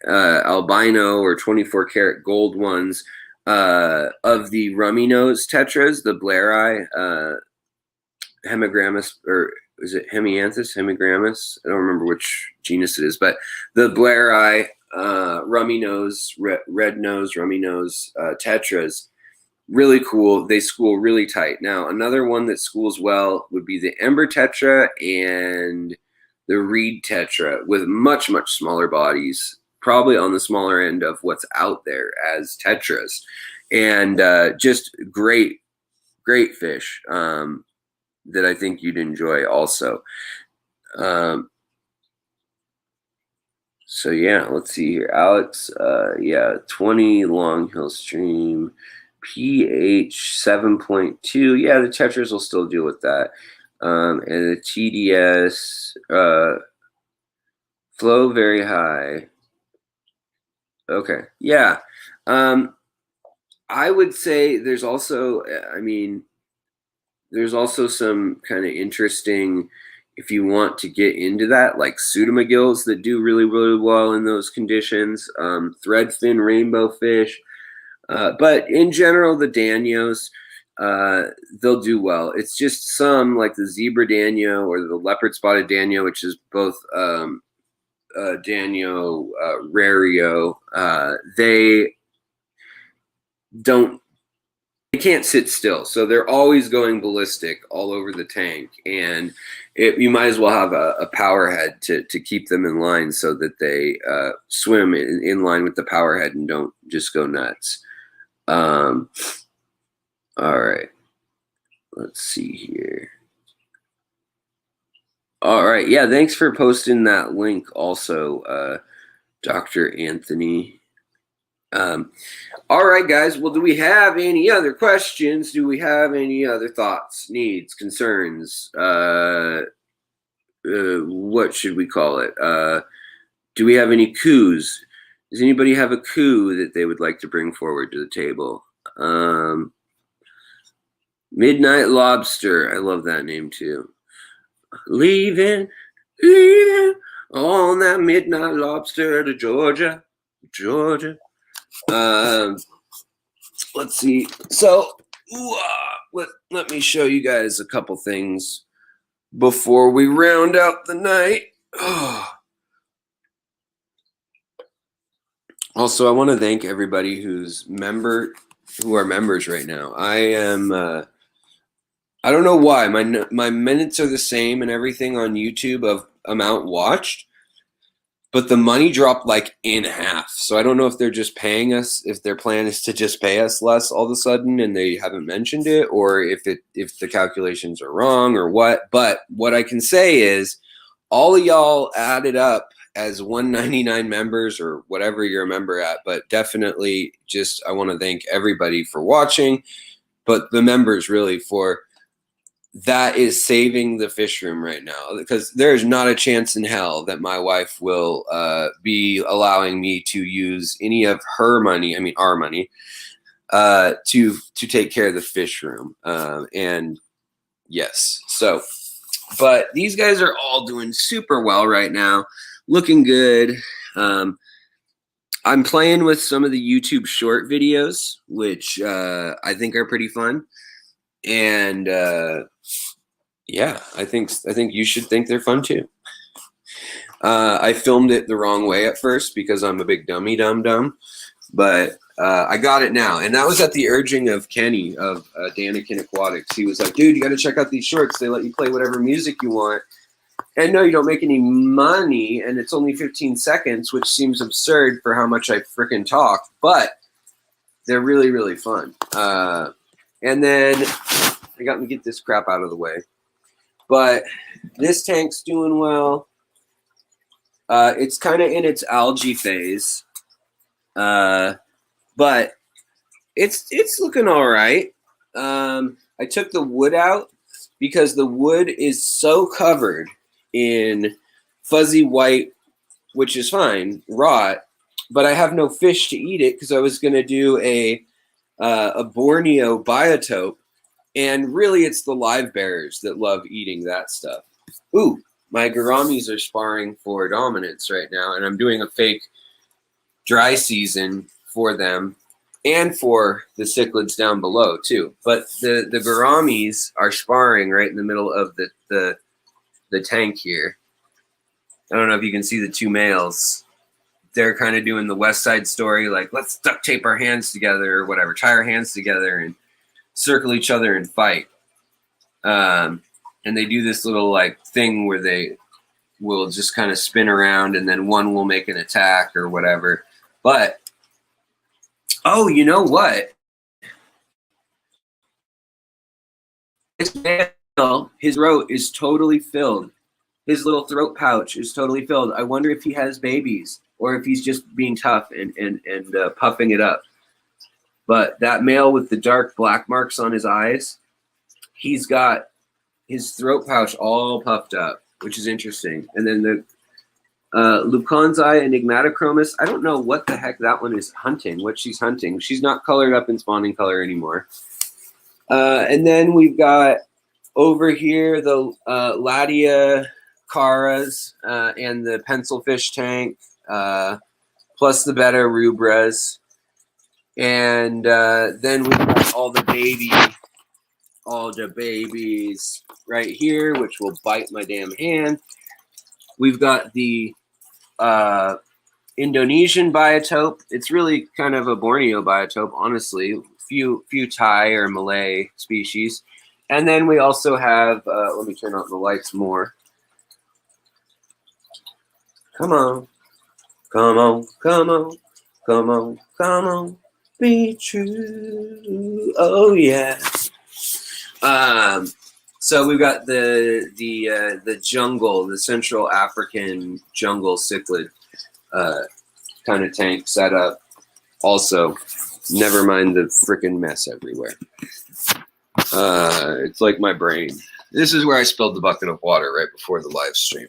albino or 24 karat gold ones of the rummy nose tetras, the Blairi hemigrammus, or is it hemianthus, hemigrammus? I don't remember which genus it is, but the Blairi rummy nose, red nose, rummy nose tetras, really cool. They school really tight. Now, another one that schools well would be the Ember tetra and the Reed tetra with much, much smaller bodies, probably on the smaller end of what's out there as tetras. And just great, great fish that I think you'd enjoy also. So yeah, let's see here. Alex, yeah, 20 Long Hill Stream, pH 7.2. Yeah, the tetras will still deal with that. And the TDS, flow very high. Okay, yeah. I would say there's also, I mean, there's also some kind of interesting, if you want to get into that, like pseudomagills that do really, really well in those conditions, threadfin rainbow fish. But in general, the Danios, they'll do well. It's just some, like the zebra Danio or the leopard spotted Danio, which is both Danio rario, they can't sit still, so they're always going ballistic all over the tank, and you might as well have a power head to keep them in line so that they swim in line with the power head and don't just go nuts. All right, let's see here. All right, yeah, thanks for posting that link also, Dr. Anthony. All right, guys. Well, do we have any other questions? Do we have any other thoughts, needs, concerns? What should we call it? Do we have any coups? Does anybody have a coup that they would like to bring forward to the table? Midnight Lobster. I love that name too. Leaving on that Midnight Lobster to Georgia. Let's see. So let me show you guys a couple things before we round out the night. Also, I want to thank everybody who are members right now. I don't know why my minutes are the same and everything on YouTube of amount watched, but the money dropped like in half. So I don't know if they're just paying us, if their plan is to just pay us less all of a sudden and they haven't mentioned it, or if the calculations are wrong or what. But what I can say is all of y'all added up as 199 members or whatever you're a member at. But definitely just I want to thank everybody for watching, but the members really for that is saving the fish room right now, because there is not a chance in hell that my wife will be allowing me to use any of her money, I mean our money, to take care of the fish room. And yes, so, but these guys are all doing super well right now, looking good. I'm playing with some of the YouTube short videos, which I think are pretty fun. And yeah, I think you should think they're fun too. I filmed it the wrong way at first because I'm a big dummy dum, but I got it now. And that was at the urging of Kenny of Danikin Aquatics. He was like, dude, you got to check out these shorts. They let you play whatever music you want. And no, you don't make any money, and it's only 15 seconds, which seems absurd for how much I frickin' talk, but they're really, really fun. And then I got to get this crap out of the way. But this tank's doing well. It's kind of in its algae phase. But it's looking all right. I took the wood out because the wood is so covered in fuzzy white which is fine, rot, but I have no fish to eat it because I was going to do a Borneo biotope, and really it's the live bearers that love eating that stuff. Ooh, my gouramis are sparring for dominance right now, and I'm doing a fake dry season for them and for the cichlids down below too. But the gouramis are sparring right in the middle of the tank here. I don't know if you can see the two males. They're kind of doing the West Side Story, like, let's duct tape our hands together or whatever, tie our hands together and circle each other and fight. And they do this little like thing where they will just kind of spin around and then one will make an attack or whatever. But, oh, you know what? This male, his throat is totally filled. His little throat pouch is totally filled. I wonder if he has babies or if he's just being tough and puffing it up. But that male with the dark black marks on his eyes, he's got his throat pouch all puffed up, which is interesting. And then the Luconzi enigmatochromis, I don't know what the heck that one is hunting, what she's hunting. She's not colored up in spawning color anymore. And then we've got over here the Ladia Caras and the pencilfish tank, plus the beta rubras. And then we've got all the babies right here, which will bite my damn hand. We've got the Indonesian biotope. It's really kind of a Borneo biotope, honestly. Few Thai or Malay species. And then we also have, let me turn on the lights more. Come on. Come on, come on, come on, come on. Be true. Oh yeah. So we've got the jungle, the Central African jungle cichlid kind of tank set up. Also, never mind the freaking mess everywhere. It's like my brain. This is where I spilled the bucket of water right before the live stream.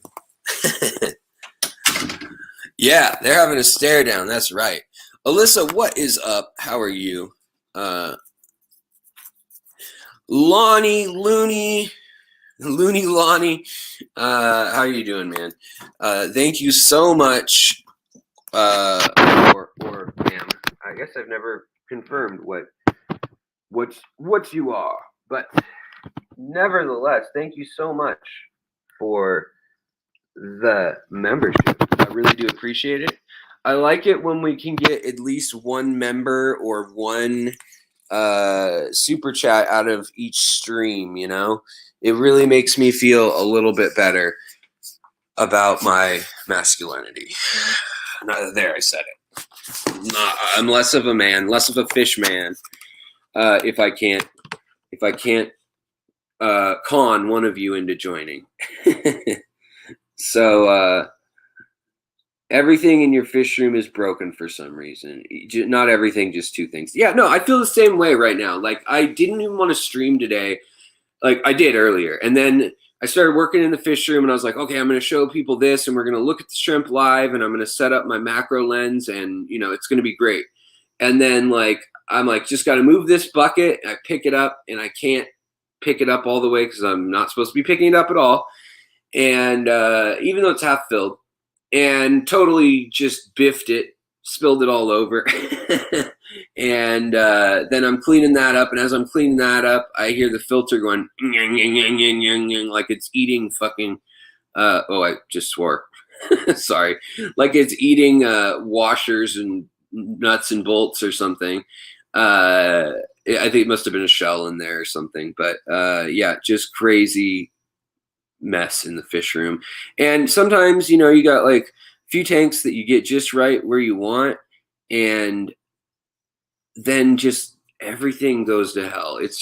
Yeah, they're having a stare down. That's right. Alyssa, what is up? How are you? Lonnie, Looney, Lonnie. How are you doing, man? Thank you so much. Or ma'am. I guess I've never confirmed what you are, but nevertheless, thank you so much for the membership. I really do appreciate it. I like it when we can get at least one member or one super chat out of each stream, you know? It really makes me feel a little bit better about my masculinity. There, I said it. I'm less of a man, less of a fish man. If I can't con one of you into joining. So everything in your fish room is broken for some reason. Not everything, just two things. Yeah, no, I feel the same way right now. Like, I didn't even want to stream today. Like, I did earlier. And then I started working in the fish room, and I was like, okay, I'm going to show people this, and we're going to look at the shrimp live, and I'm going to set up my macro lens, and, you know, it's going to be great. And then, like, I'm like, just got to move this bucket. I pick it up, and I can't pick it up all the way because I'm not supposed to be picking it up at all. And even though it's half filled, and totally just biffed it, spilled it all over. And then I'm cleaning that up. And as I'm cleaning that up, I hear the filter going, like it's eating fucking, oh, I just swore. Sorry. Like it's eating washers and nuts and bolts or something. I think it must have been a shell in there or something. But yeah, just crazy mess in the fish room. And sometimes, you know, you got like a few tanks that you get just right where you want, and then just everything goes to hell. It's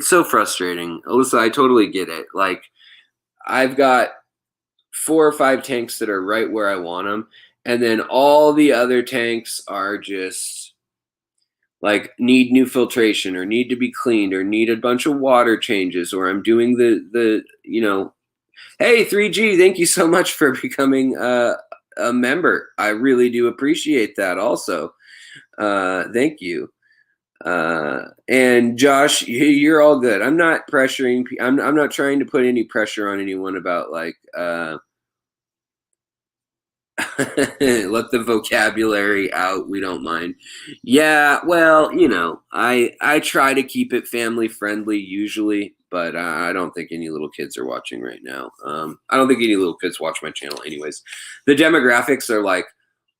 so frustrating. Alyssa, I totally get it. Like, I've got 4 or 5 tanks that are right where I want them, and then all the other tanks are just like need new filtration or need to be cleaned or need a bunch of water changes, or I'm doing the you know, hey 3G, thank you so much for becoming a a member. I really do appreciate that also. Thank you. And Josh, you're all good. I'm not pressuring. I'm not trying to put any pressure on anyone about like, let the vocabulary out. We don't mind. Yeah, well, you know, I try to keep it family friendly usually, but I don't think any little kids are watching right now. I don't think any little kids watch my channel anyways. The demographics are like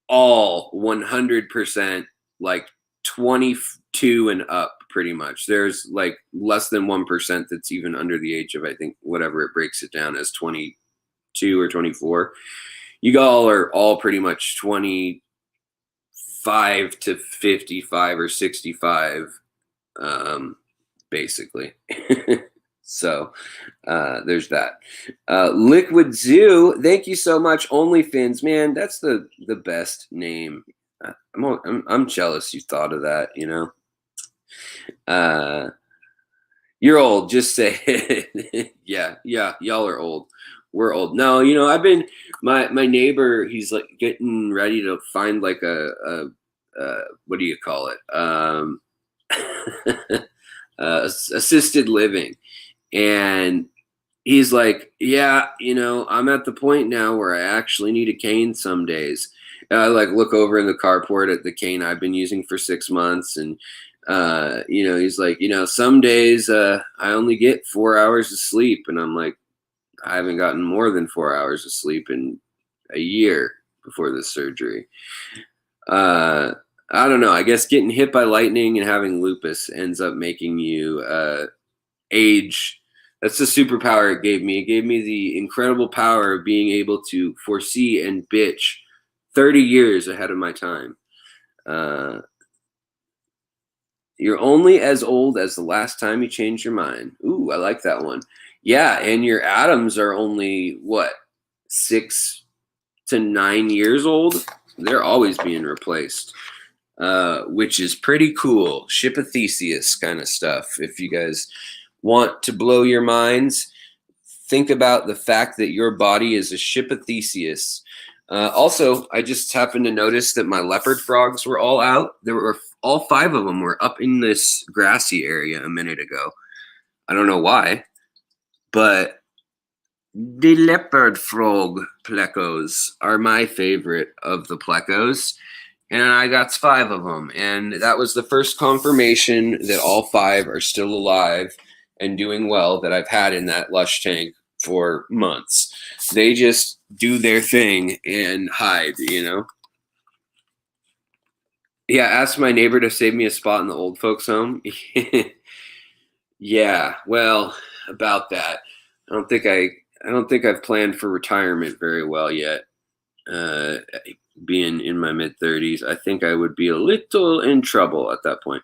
all 100% like 22 and up pretty much. There's like less than 1% that's even under the age of, I think, whatever it breaks it down as 22 or 24. You all are all pretty much 25 to 55 or 65, basically. So there's that. Liquid Zoo, thank you so much. OnlyFins, man, that's the best name. I'm jealous you thought of that, you know. You're old, just say it. Yeah, y'all are old. We're old. No, you know, I've been my neighbor, he's like getting ready to find like a what do you call it? Assisted living. And he's like, yeah, you know, I'm at the point now where I actually need a cane some days. And I like look over in the carport at the cane I've been using for 6 months. And, you know, he's like, you know, some days I only get 4 hours of sleep. And I'm like, I haven't gotten more than 4 hours of sleep in a year before this surgery. I don't know. I guess getting hit by lightning and having lupus ends up making you age. That's the superpower it gave me. It gave me the incredible power of being able to foresee and bitch 30 years ahead of my time. You're only as old as the last time you changed your mind. Ooh, I like that one. Yeah, and your atoms are only, what, 6 to 9 years old? They're always being replaced, which is pretty cool. Ship of Theseus kind of stuff. If you guys want to blow your minds, think about the fact that your body is a ship of Theseus. Also, I just happened to notice that my leopard frogs were all out. There were all 5 of them were up in this grassy area a minute ago. I don't know why, but the leopard frog plecos are my favorite of the plecos. And I got 5 of them. And that was the first confirmation that all 5 are still alive and doing well that I've had in that lush tank for months. They just do their thing and hide, you know? Yeah, ask my neighbor to save me a spot in the old folks home. Yeah, well, about that. I don't think I've planned for retirement very well yet. Being in my mid-30s, I think I would be a little in trouble at that point.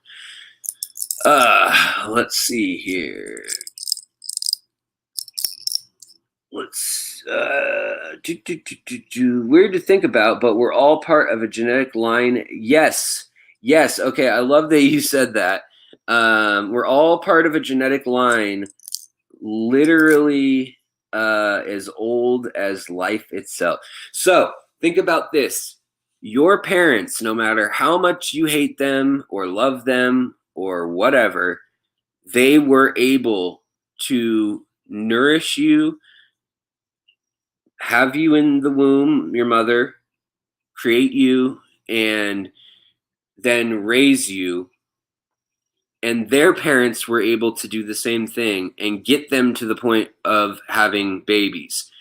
Let's see here. Let's weird to think about, but we're all part of a genetic line. Yes. Okay, I love that you said that. We're all part of a genetic line, literally as old as life itself. So think about this. Your parents, no matter how much you hate them or love them or whatever, they were able to nourish you, have you in the womb, your mother, create you, and then raise you. And their parents were able to do the same thing and get them to the point of having babies.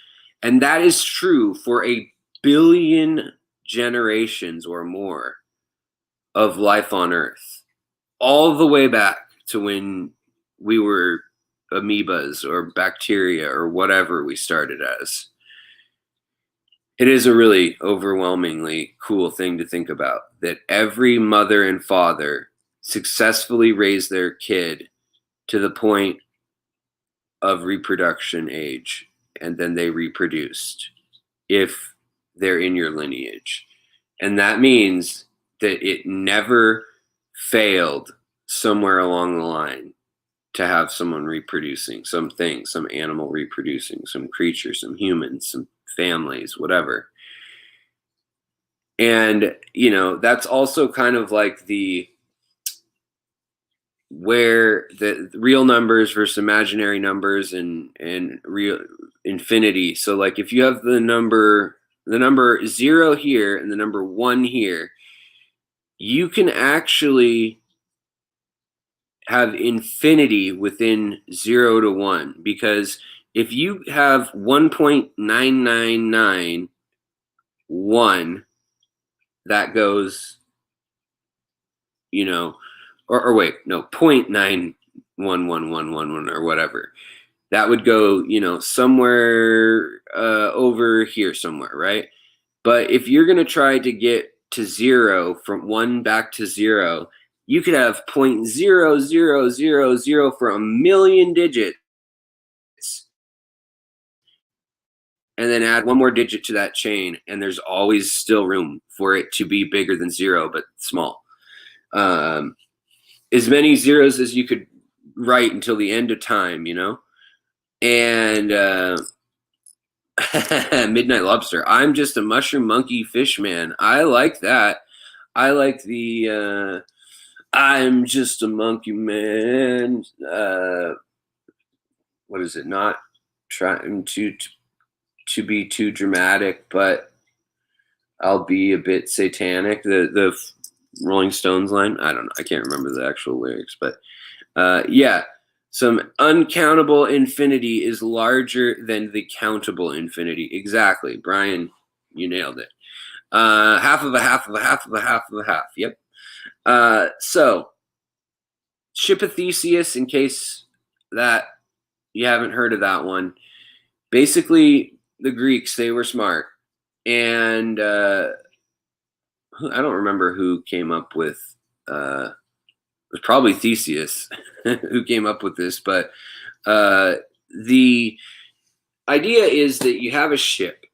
And that is true for a billion generations or more of life on Earth, all the way back to when we were amoebas or bacteria or whatever we started as. It is a really overwhelmingly cool thing to think about, that every mother and father successfully raised their kid to the point of reproduction age, and then they reproduced if they're in your lineage. And that means that it never failed somewhere along the line to have someone reproducing, something, some animal reproducing, some creature, some humans, some families, whatever. And, you know, that's also kind of like where the real numbers versus imaginary numbers and real infinity. So like if you have the number 0 here and the number 1 here, you can actually have infinity within 0 to 1, because if you have 1.9991, that goes, you know, or wait, no, 0.911111 or whatever. That would go, you know, somewhere over here somewhere, right? But if you're going to try to get to 0, from 1 back to 0, you could have 0.0000 for a million digits, and then add one more digit to that chain, and there's always still room for it to be bigger than 0, but small. As many zeros as you could write until the end of time, you know? And Midnight Lobster. I'm just a mushroom monkey fish man. I like that. I like the I'm just a monkey man. What is it? Not trying to be too dramatic, but I'll be a bit satanic. The Rolling Stones line. I don't know. I can't remember the actual lyrics, but yeah. Some uncountable infinity is larger than the countable infinity. Exactly. Brian, you nailed it. Half of a half of a half of a half of a half. Yep. So, Ship of Theseus, in case that you haven't heard of that one. Basically, the Greeks, they were smart. And I don't remember who came up with it was probably Theseus who came up with this, but the idea is that you have a ship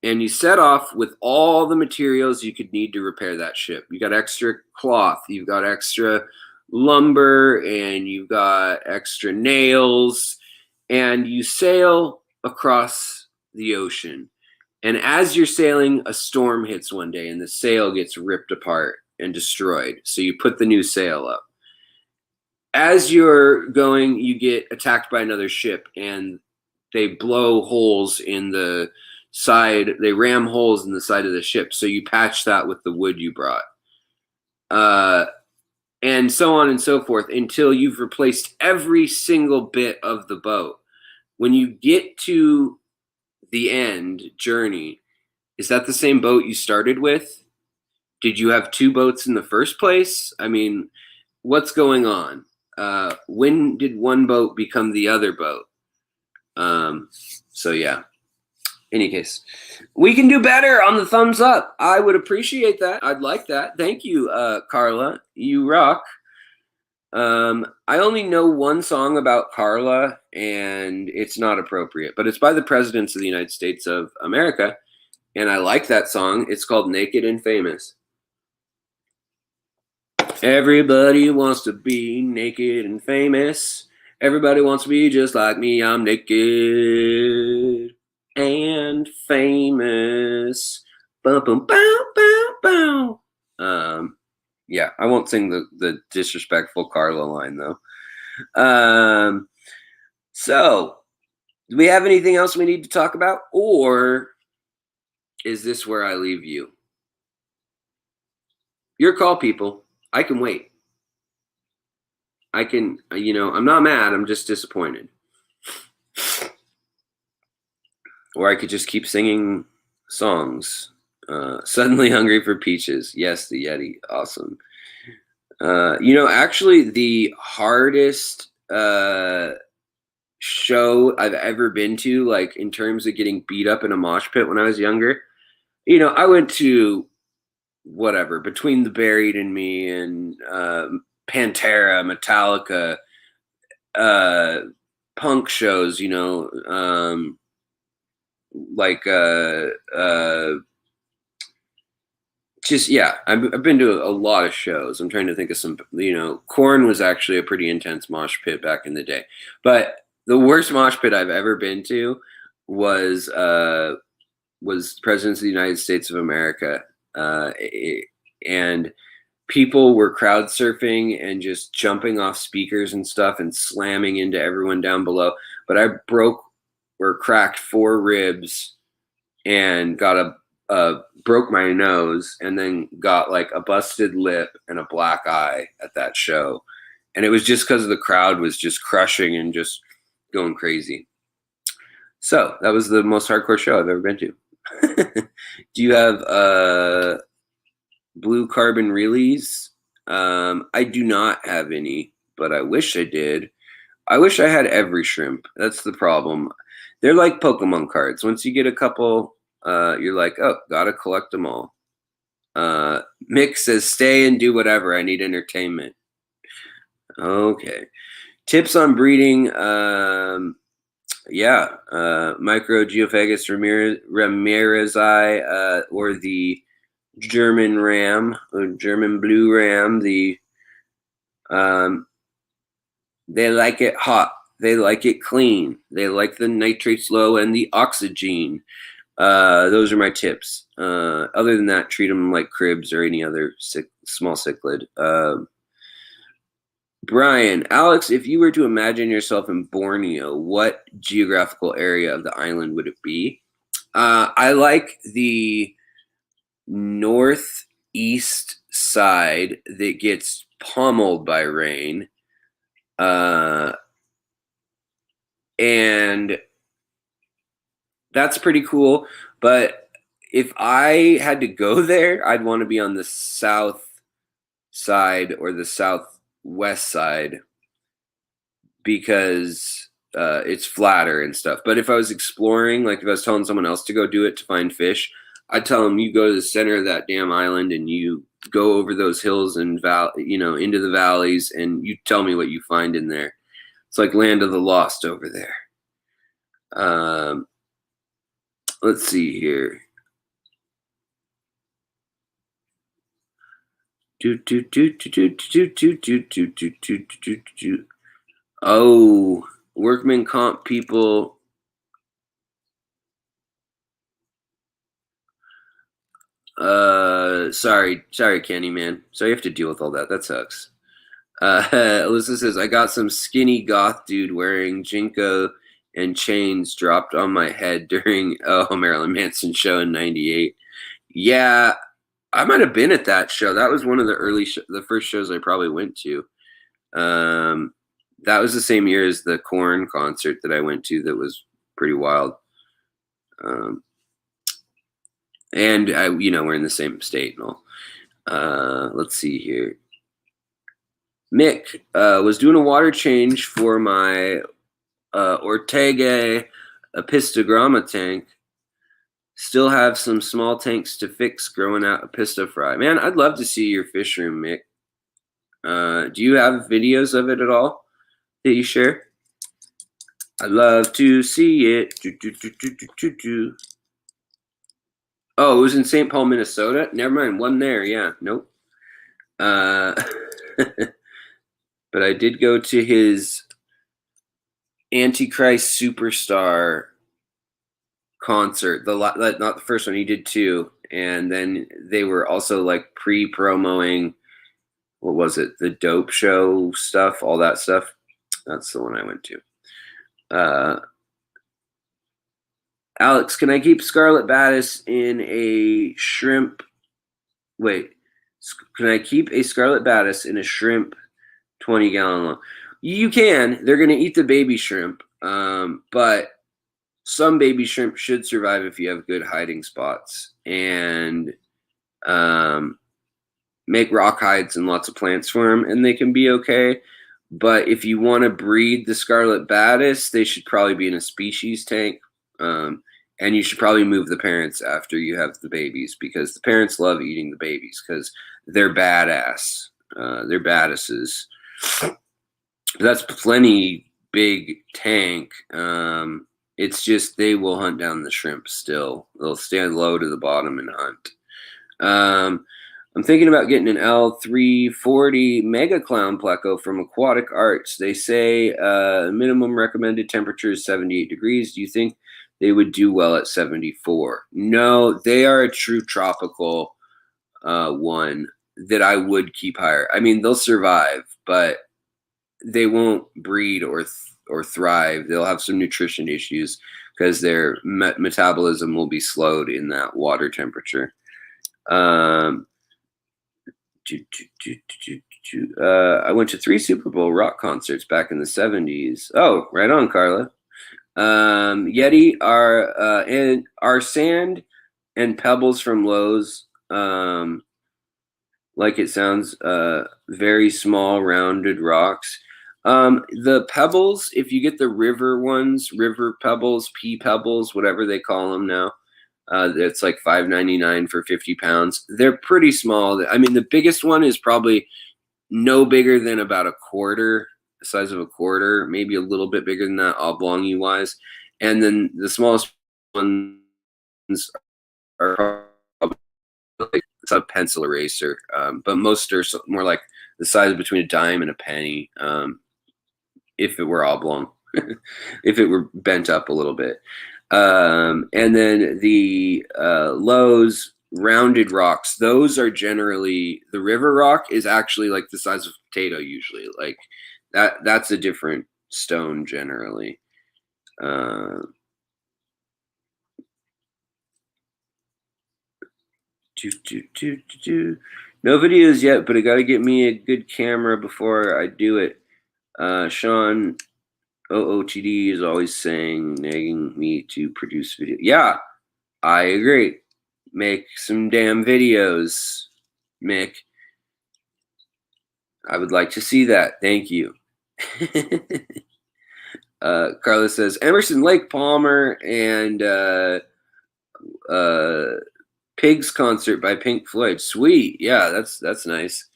and you set off with all the materials you could need to repair that ship. You got extra cloth, you've got extra lumber, and you've got extra nails, and you sail across the ocean. And as you're sailing, a storm hits one day and the sail gets ripped apart and destroyed. So you put the new sail up. As you're going, you get attacked by another ship and they blow holes in the side. They ram holes in the side of the ship. So you patch that with the wood you brought. And so on and so forth until you've replaced every single bit of the boat. When you get to the end journey, is that the same boat you started with? Did you have 2 boats in the first place? I mean, what's going on? When did one boat become the other boat? So yeah, any case, we can do better on the thumbs up. I would appreciate that. I'd like that. Thank you, Carla. You rock. I only know one song about Carla, and it's not appropriate, but it's by the presidents of the United States of America, and I like that song. It's called Naked and Famous. Everybody wants to be naked and famous. Everybody wants to be just like me. I'm naked and famous. Bum, bum, bow, bow, bow. Yeah, I won't sing the disrespectful Carla line, though. So, do we have anything else we need to talk about? Or is this where I leave you? Your call, people. I can wait. I can, you know, I'm not mad. I'm just disappointed. Or I could just keep singing songs. Suddenly hungry for peaches. Yes, the Yeti. Awesome. You know, actually, the hardest show I've ever been to, like in terms of getting beat up in a mosh pit when I was younger, you know, I went to whatever, Between the Buried and Me and Pantera, Metallica, punk shows, you know, like just yeah, I've been to a lot of shows. I'm trying to think of some, you know, Korn was actually a pretty intense mosh pit back in the day. But the worst mosh pit I've ever been to was was president of the United States of America, and people were crowd surfing and just jumping off speakers and stuff and slamming into everyone down below. But I broke or cracked 4 ribs and got broke my nose and then got like a busted lip and a black eye at that show. And it was just because the crowd was just crushing and just going crazy. So that was the most hardcore show I've ever been to. Do you have blue carbon realies? I do not have any, but I wish I did. I wish I had every shrimp. That's the problem. They're like Pokemon cards. Once you get a couple, you're like, oh, gotta collect them all. Mick says, stay and do whatever. I need entertainment. Okay. Tips on breeding. Micro Geophagus ramirezi, or the German ram, or German blue ram. They like it hot. They like it clean. They like the nitrates low and the oxygen. Those are my tips. Other than that, treat them like cribs or any other small cichlid. Brian, Alex, if you were to imagine yourself in Borneo, what geographical area of the island would it be? I like the northeast side that gets pummeled by rain. And that's pretty cool. But if I had to go there, I'd want to be on the south side or the southwest side because it's flatter and stuff. But if I was exploring, like if I was telling someone else to go do it to find fish, I'd tell them, you go to the center of that damn island and you go over those hills and into the valleys, and you tell me what you find in there. It's like Land of the Lost over there. Let's see here. Oh, workman comp people. Sorry, Kenny, man. So you have to deal with all that. That sucks. Alyssa says, I got some skinny goth dude wearing Jinko and chains dropped on my head during Marilyn Manson show in '98. Yeah, I might have been at that show. That was one of the first shows I probably went to. That was the same year as the Korn concert that I went to. That was pretty wild. And we're in the same state and all. Let's see here. Mick was doing a water change for my Ortega Epistogramma tank. Still have some small tanks to fix growing out Epistofry. Man, I'd love to see your fish room, Mick. Do you have videos of it at all that you share? I'd love to see it. Oh, it was in St. Paul, Minnesota? Never mind, one there. Yeah, nope. But I did go to his Antichrist Superstar concert. Not the first one, he did 2. And then they were also like pre-promoing, what was it? The Dope Show stuff, all that stuff. That's the one I went to. Alex, can I keep Scarlet Batis in a shrimp? Wait, can I keep a Scarlet Batis in a shrimp 20-gallon long? You can. They're going to eat the baby shrimp, but some baby shrimp should survive if you have good hiding spots and make rock hides and lots of plants for them, and they can be okay. But if you want to breed the Scarlet Batis, they should probably be in a species tank. And you should probably move the parents after you have the babies, because the parents love eating the babies because they're badass. They're badasses. That's plenty big tank. It's just they will hunt down the shrimp still. They'll stand low to the bottom and hunt. I'm thinking about getting an L340 Mega Clown Pleco from Aquatic Arts. They say minimum recommended temperature is 78 degrees. Do you think they would do well at 74. No, they are a true tropical one that I would keep higher. I mean, they'll survive, but they won't breed or thrive. They'll have some nutrition issues because their metabolism will be slowed in that water temperature. I went to 3 Super Bowl rock concerts back in the 70s. Oh, right on, Carla. Yeti are sand and pebbles from Lowe's. Like it sounds, very small, rounded rocks. The pebbles, if you get the river ones, river pebbles, pea pebbles, whatever they call them now, it's like $5.99 for 50 pounds. They're pretty small. I mean, the biggest one is probably no bigger than about a quarter, the size of a quarter, maybe a little bit bigger than that, oblongy wise. And then the smallest ones are probably like it's a pencil eraser, but most are more like the size between a dime and a penny, if it were oblong, if it were bent up a little bit. And then the Lowe's rounded rocks, those are generally, the river rock is actually like the size of a potato usually. Like that's a different stone generally. No videos yet, but I got to get me a good camera before I do it. Sean OOTD is always saying, nagging me to produce video. Yeah, I agree. Make some damn videos, Mick. I would like to see that. Thank you. Carla says Emerson, Lake Palmer, and Pigs concert by Pink Floyd. Sweet. Yeah, that's nice.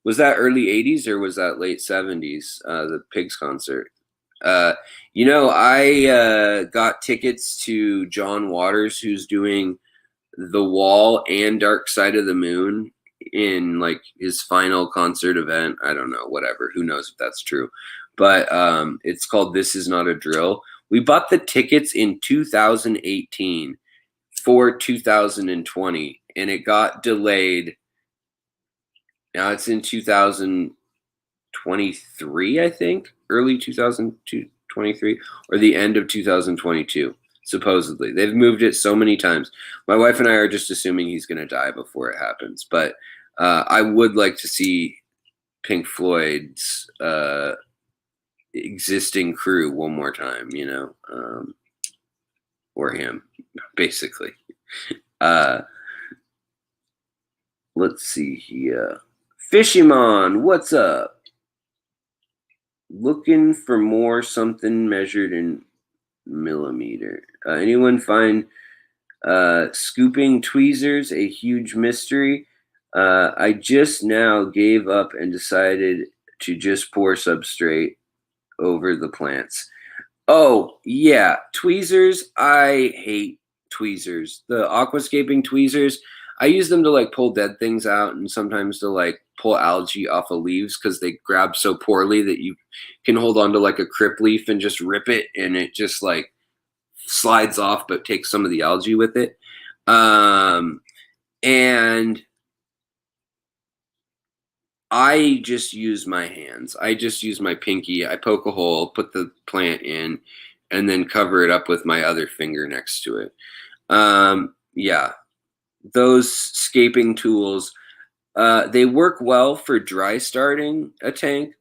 Was that early 80s or was that late 70s, the Pigs concert? You know, I got tickets to John Waters, who's doing The Wall and Dark Side of the Moon in like his final concert event. I don't know, whatever. Who knows if that's true. But it's called This Is Not a Drill. We bought the tickets in 2018 for 2020, and it got delayed. Now it's in 2023, I think, early 2023, or the end of 2022, supposedly. They've moved it so many times. My wife and I are just assuming he's going to die before it happens, but I would like to see Pink Floyd's existing crew one more time, you know, or him, basically. Let's see here. Fishymon, what's up? Looking for more something measured in millimeter. Anyone find scooping tweezers a huge mystery? I just now gave up and decided to just pour substrate over the plants. Oh, yeah, tweezers. I hate tweezers. The aquascaping tweezers, I use them to like pull dead things out and sometimes to like pull algae off of leaves because they grab so poorly that you can hold on to like a crip leaf and just rip it and it just like slides off but takes some of the algae with it. And I just use my hands. I just use my pinky. I poke a hole, put the plant in, and then cover it up with my other finger next to it. Yeah, those scaping tools, they work well for dry starting a tank,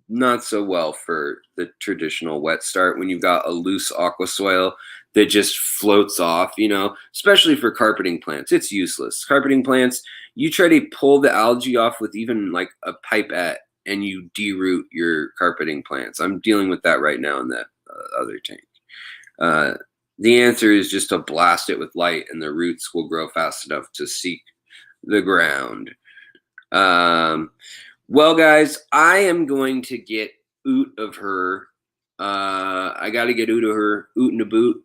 not so well for the traditional wet start when you've got a loose aqua soil that just floats off, you know, especially for carpeting plants. It's useless. Carpeting plants, you try to pull the algae off with even like a pipette and you deroot your carpeting plants. I'm dealing with that right now in that other tank. The answer is just to blast it with light and the roots will grow fast enough to seek the ground. Well, guys, I am going to get oot of her. I got to get oot of her, oot in the boot,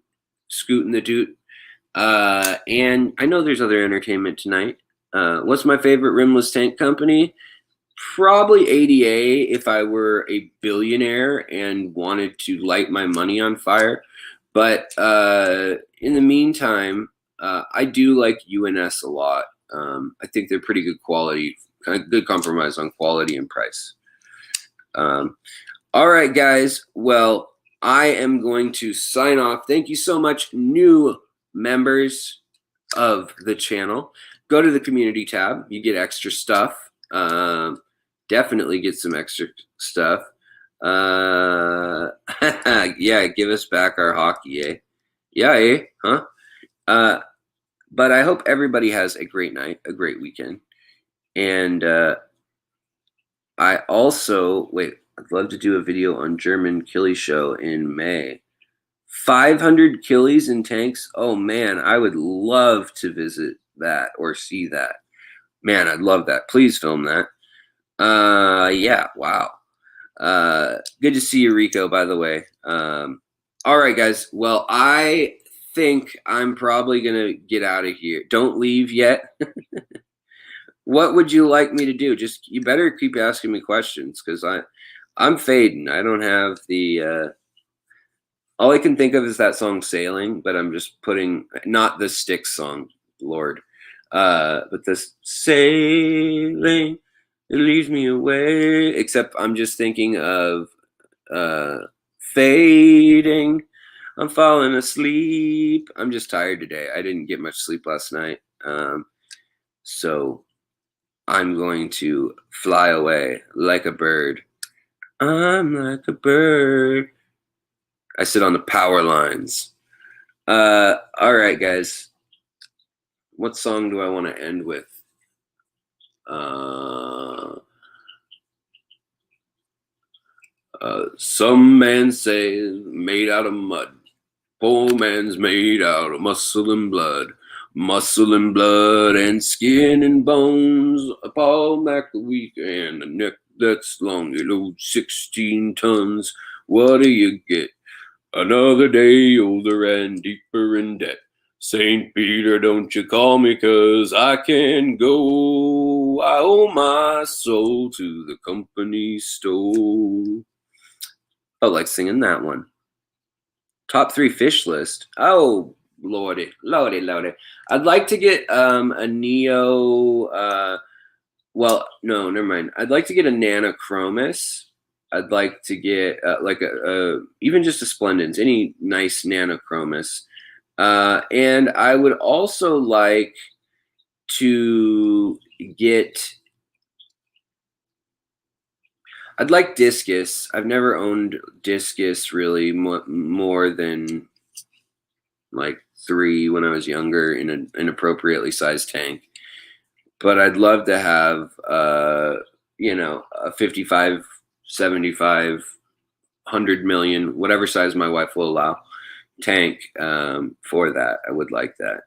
scoot in the doot. And I know there's other entertainment tonight. What's my favorite rimless tank company? Probably ADA if I were a billionaire and wanted to light my money on fire. But in the meantime, I do like UNS a lot. I think they're pretty good quality, kind of good compromise on quality and price. All right, guys. Well, I am going to sign off. Thank you so much, new members of the channel. Go to the community tab. You get extra stuff. Definitely get some extra stuff. Yeah, give us back our hockey, eh? Yeah, eh? Huh? But I hope everybody has a great night, a great weekend. And I also, wait, I'd love to do a video on German Killie show in May. 500 Killies in tanks? Oh man, I would love to visit that or see that. Man, I'd love that. Please film that. Yeah, wow. Good to see you, Rico, by the way. All right, guys. Well, I think I'm probably gonna get out of here. Don't leave yet. What would you like me to do? Just you better keep asking me questions because I'm fading. I don't have the all I can think of is that song Sailing, but I'm just putting not the Styx song, Lord. But this sailing, it leaves me away. Except I'm just thinking of fading. I'm falling asleep. I'm just tired today. I didn't get much sleep last night. So I'm going to fly away like a bird. I'm like a bird. I sit on the power lines. All right, guys. What song do I want to end with? Some man say made out of mud. Poor man's made out of muscle and blood. Muscle and blood and skin and bones. Paul McLeod and a neck that's long. It loads 16 tons. What do you get? Another day older and deeper in debt. St. Peter, don't you call me, 'cause I can go. I owe my soul to the company store. I like singing that one. Top 3 fish list. Oh, lordy. I'd like to get a Neo, well, no, never mind. I'd like to get a Nanochromis. I'd like to get like a even just a Splendens, any nice Nanochromis. And I would also like to get, I'd like Discus. I've never owned Discus really more than like 3 when I was younger in an appropriately sized tank. But I'd love to have, you know, a 55, 75, 100 million, whatever size my wife will allow, tank for that. I would like that.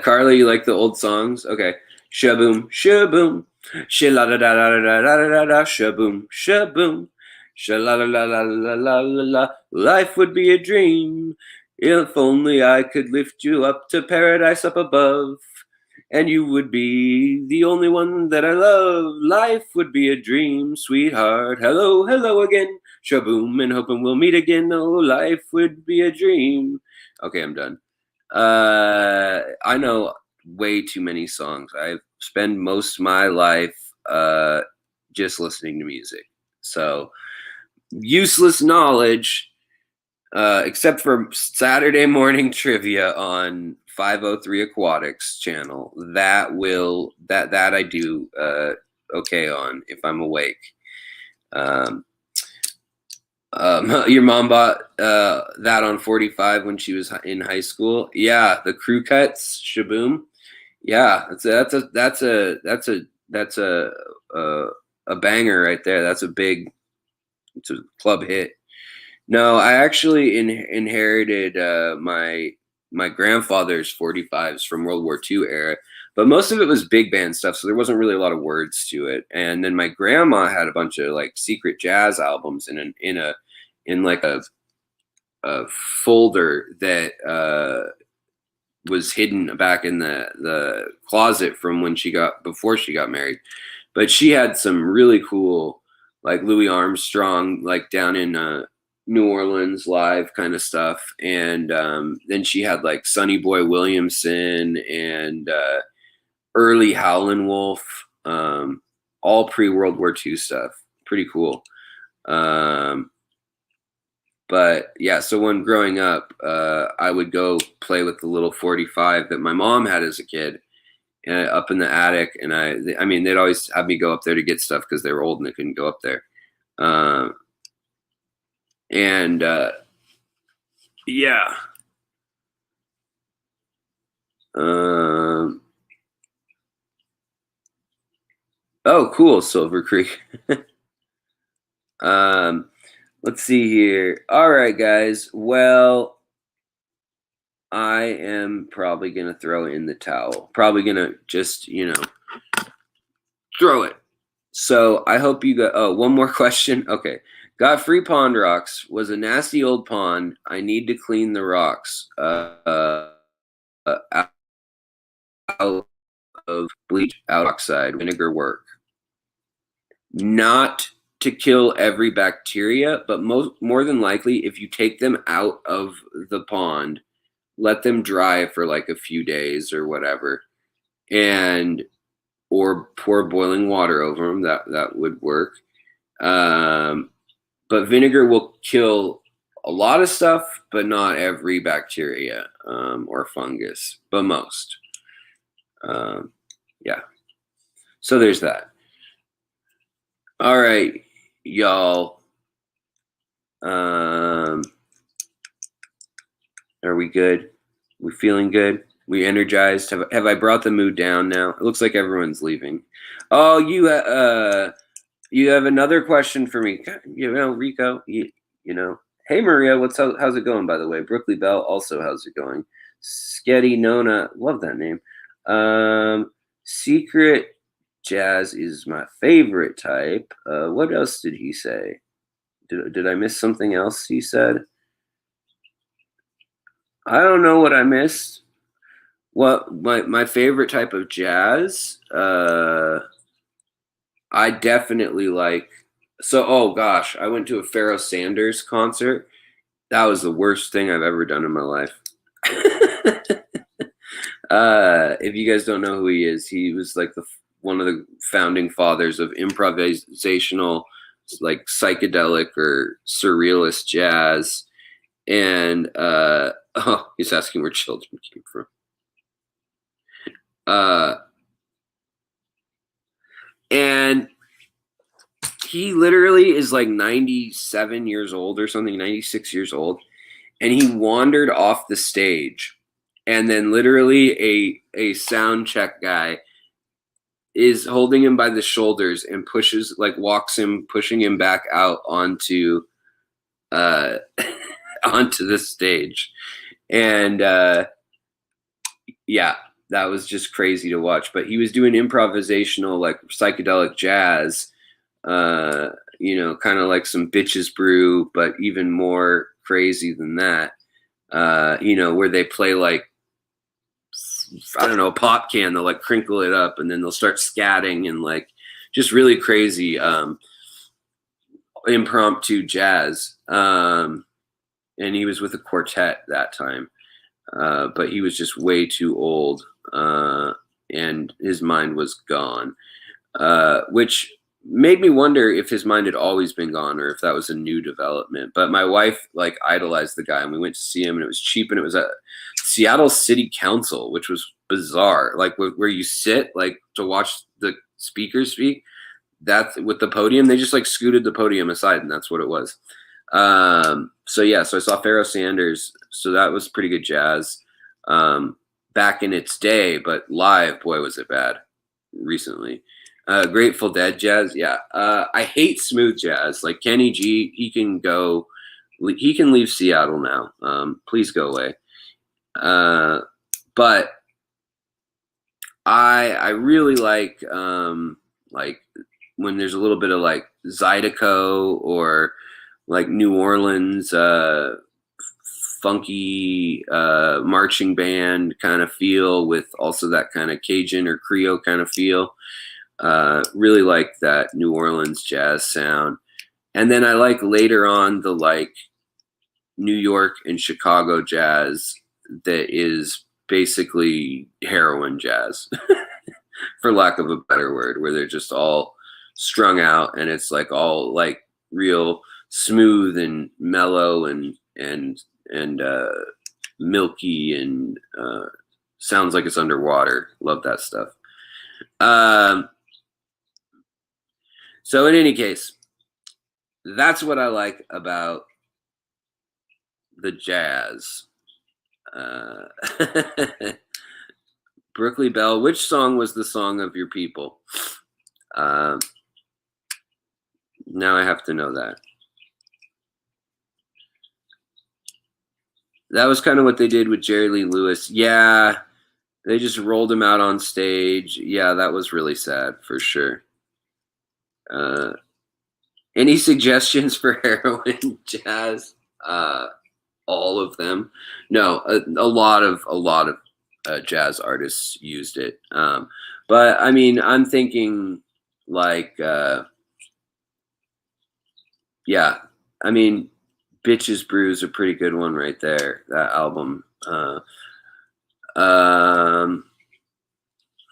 Carly, you like the old songs? Okay. Shaboom, shaboom, sha-la-da-da-da-da-da-da-da-da, shaboom, shaboom, sha-la-la-la-la-la-la-la. Life would be a dream if only I could lift you up to paradise up above, and you would be the only one that I love. Life would be a dream, sweetheart. Hello, hello again. Shaboom, and hoping we'll meet again. Oh, life would be a dream. Okay, I'm done. I know way too many songs. I spend most of my life just listening to music. So useless knowledge, except for Saturday morning trivia on 503 Aquatics channel. That I do okay on if I'm awake. Your mom bought that on 45 when she was in high school. Yeah, the crew cuts, shaboom. Yeah, that's a banger right there. That's it's a club hit. No, I actually inherited my grandfather's 45s from World War II era, but most of it was big band stuff, so there wasn't really a lot of words to it. And then my grandma had a bunch of like secret jazz albums in like a folder that was hidden back in the closet from when before she got married. But she had some really cool, like Louis Armstrong, like down in New Orleans live kind of stuff. And then she had like Sonny Boy Williamson and early Howlin' Wolf, all pre-World War II stuff. Pretty cool. But yeah, so when growing up, I would go play with the little 45 that my mom had as a kid up in the attic. And I mean, they'd always have me go up there to get stuff because they were old and they couldn't go up there. Yeah. Oh, cool, Silver Creek. Let's see here. All right, guys. Well, I am probably going to throw in the towel. Probably going to just, throw it. So I hope you got, oh, one more question. Okay. Got free pond rocks. Was a nasty old pond. I need to clean the rocks out of bleach, out oxide, vinegar work. Not to kill every bacteria, but more than likely, if you take them out of the pond, let them dry for like a few days or whatever, or pour boiling water over them, that would work. But vinegar will kill a lot of stuff, but not every bacteria or fungus, but most. Yeah. So there's that. All right, y'all. Are we good? We feeling good? We energized? Have I brought the mood down now? It looks like everyone's leaving. Oh, you have another question for me. Rico, you know. Hey, Maria, how's it going, by the way? Brookley Bell, also, how's it going? Sketty Nona, love that name. Secret Jazz is my favorite type. What else did he say? Did I miss something else he said? I don't know what I missed. What my favorite type of jazz? I definitely like. So, oh gosh, I went to a Pharoah Sanders concert. That was the worst thing I've ever done in my life. If you guys don't know who he is, he was like one of the founding fathers of improvisational, like psychedelic or surrealist jazz. And he's asking where children came from. And he literally is like 97 years old or something, 96 years old. And he wandered off the stage. And then literally a sound check guy is holding him by the shoulders and walks him, pushing him back out onto onto the stage. And yeah, that was just crazy to watch. But he was doing improvisational, like psychedelic jazz, kind of like some Bitches Brew, but even more crazy than that. Where they play like, I don't know, a pop can, they'll like crinkle it up and then they'll start scatting and like just really crazy impromptu jazz. And he was with a quartet that time. But he was just way too old, and his mind was gone, which made me wonder if his mind had always been gone or if that was a new development. But my wife like idolized the guy, and we went to see him, and it was cheap, and it was at Seattle City Council, which was bizarre, like where you sit like to watch the speakers speak. That's with the podium, they just like scooted the podium aside, and that's what it was. So I saw Pharoah Sanders, so that was pretty good jazz back in its day, but live, boy, was it bad recently. Grateful Dead jazz, yeah. I hate smooth jazz. Like Kenny G, he can leave Seattle now. Please go away. But I really like when there's a little bit of like Zydeco or like New Orleans funky marching band kind of feel with also that kind of Cajun or Creole kind of feel. Really like that New Orleans jazz sound. And then I like later on the like New York and Chicago jazz that is basically heroin jazz, for lack of a better word, where they're just all strung out and it's like all like real smooth and mellow and milky and sounds like it's underwater. Love that stuff. So in any case, that's what I like about the jazz. Brooklyn Bell, which song was the song of your people? Now I have to know that. That was kind of what they did with Jerry Lee Lewis. Yeah, they just rolled him out on stage. Yeah, that was really sad for sure. Any suggestions for heroin jazz? All of them. No, a lot of jazz artists used it. But I mean, I'm thinking like, yeah, I mean, Bitches Brew is a pretty good one right there. That album.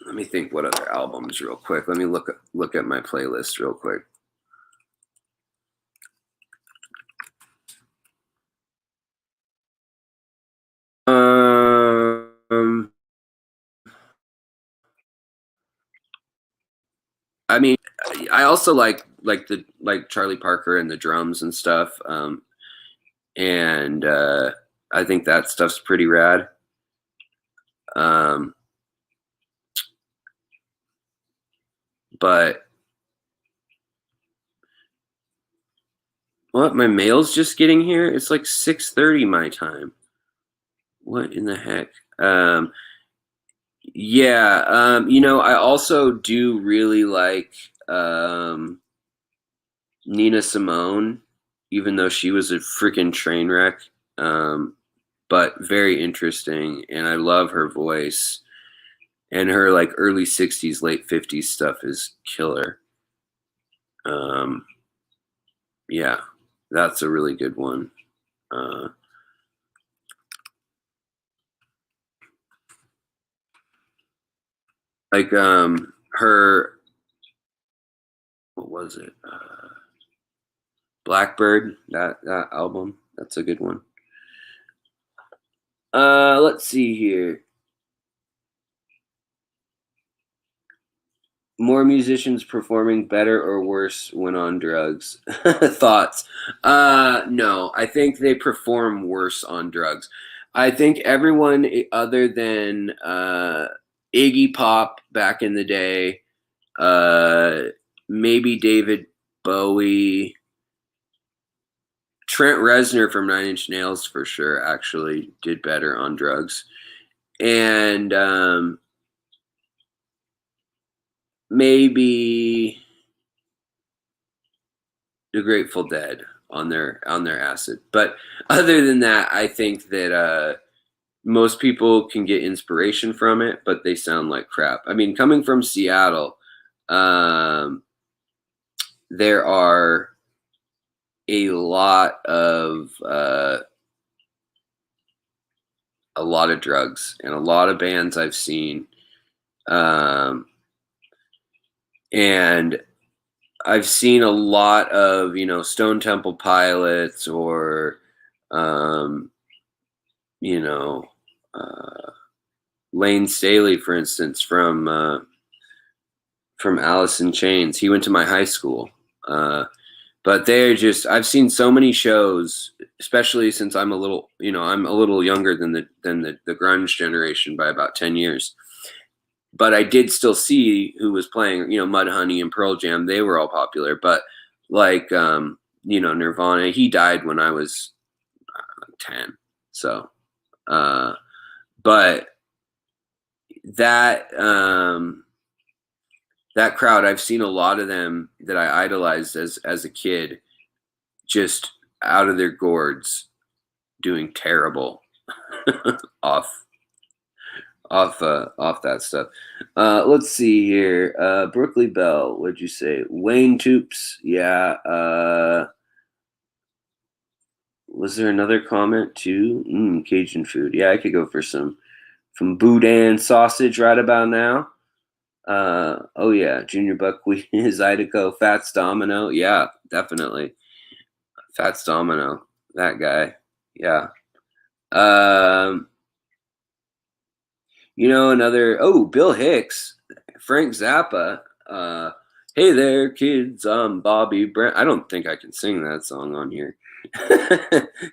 Let me think what other albums real quick. Let me look at my playlist real quick. I mean, I also like Charlie Parker and the drums and stuff. And I think that stuff's pretty rad. But what? My mail's just getting here? It's like 6:30 my time. What in the heck? Yeah, you know, I also do really like Nina Simone, even though she was a freaking train wreck, but very interesting, and I love her voice. And her like early 60s, late 50s stuff is killer. Yeah, that's a really good one. Like her, what was it? Blackbird, that album, that's a good one. Let's see here. More musicians performing better or worse when on drugs? Thoughts? No, I think they perform worse on drugs. I think everyone other than Iggy Pop back in the day, maybe David Bowie, Trent Reznor from Nine Inch Nails for sure actually did better on drugs. And maybe the Grateful Dead on their acid. But other than that, I think that most people can get inspiration from it, but they sound like crap. I mean, coming from Seattle, there are a lot of drugs and a lot of bands I've seen, and I've seen a lot of, you know, Stone Temple Pilots or, you know, Lane Staley, for instance, from Alice in Chains. He went to my high school. But they're just, I've seen so many shows, especially since I'm a little, you know, I'm a little younger than the grunge generation by about 10 years. But I did still see who was playing, you know, Mudhoney and Pearl Jam. They were all popular. But like, you know, Nirvana, he died when I was 10. So, but that, that crowd, I've seen a lot of them that I idolized as a kid, just out of their gourds, doing terrible off that stuff. Let's see here. Brooklyn Bell, what'd you say? Wayne Toops, yeah. Was there another comment too? Cajun food. Yeah, I could go for some boudin sausage right about now. Oh yeah, Junior Buckwheat, Zydeco, Fats Domino. Yeah, definitely. Fats Domino, that guy. Yeah. Another, Bill Hicks, Frank Zappa. Hey there, kids, I'm Bobby Brent. I don't think I can sing that song on here.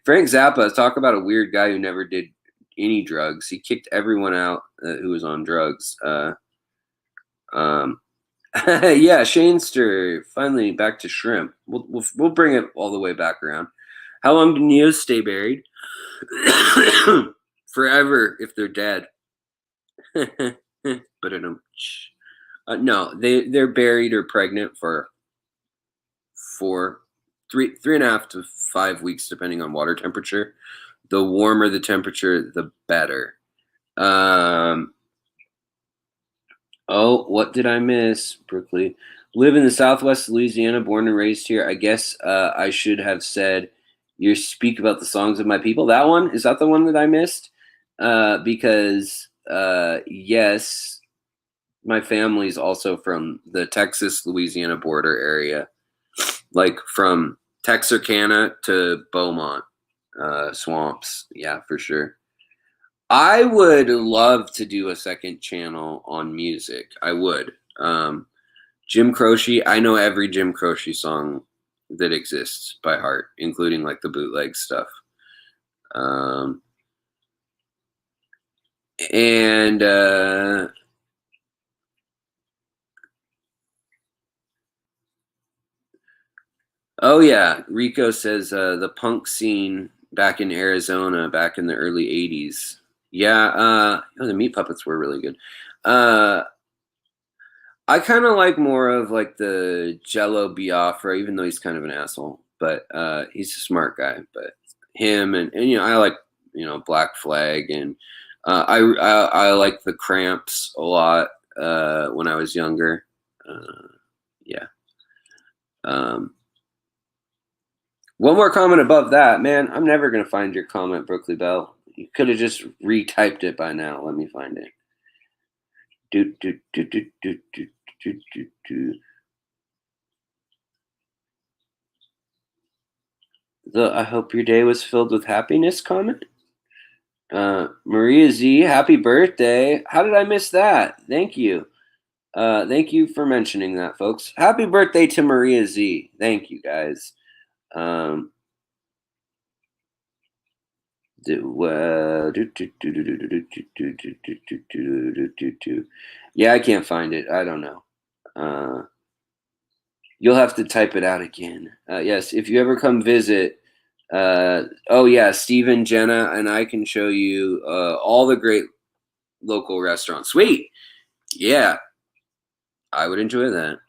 Frank Zappa, talk about a weird guy who never did any drugs. He kicked everyone out who was on drugs. Yeah, Shanester, finally back to shrimp. We'll bring it all the way back around. How long do Neos stay buried? Forever if they're dead. But no, they're buried or pregnant for 3.5 to 5 weeks, depending on water temperature. The warmer the temperature, the better. What did I miss? Berkeley. Live in the Southwest Louisiana, born and raised here. I guess I should have said you speak about the songs of my people. That one, is that the one that I missed? Because yes, my family's also from the Texas-Louisiana border area, like from Texarkana to Beaumont swamps. Yeah, for sure. I would love to do a second channel on music. I would. Jim Croce, I know every Jim Croce song that exists by heart, including like the bootleg stuff. Oh yeah, Rico says the punk scene back in Arizona back in the early 80s. Yeah, the Meat Puppets were really good. I kind of like more of like the Jello Biafra, even though he's kind of an asshole, but he's a smart guy. But him and I like Black Flag, and I like the Cramps a lot when I was younger. Yeah. One more comment above that, man. I'm never gonna find your comment, Brooklyn Bell. You could have just retyped it by now. Let me find it. I hope your day was filled with happiness comment. Maria Z, happy birthday. How did I miss that? Thank you. Thank you for mentioning that, folks. Happy birthday to Maria Z. Thank you, guys. Yeah, I can't find it. I don't know. You'll have to type it out again. Yes, if you ever come visit, Stephen, Jenna, and I can show you all the great local restaurants. Sweet. Yeah, I would enjoy that.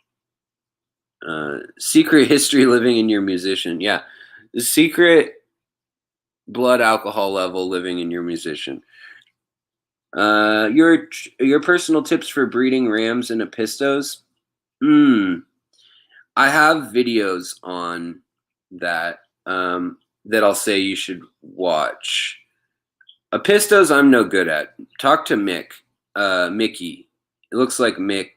Secret history living in your musician. Yeah, the secret blood alcohol level living in your musician. Your personal tips for breeding rams and apistos. I have videos on that that I'll say you should watch. Apistos, I'm no good at. Talk to Mickey. It looks like Mick.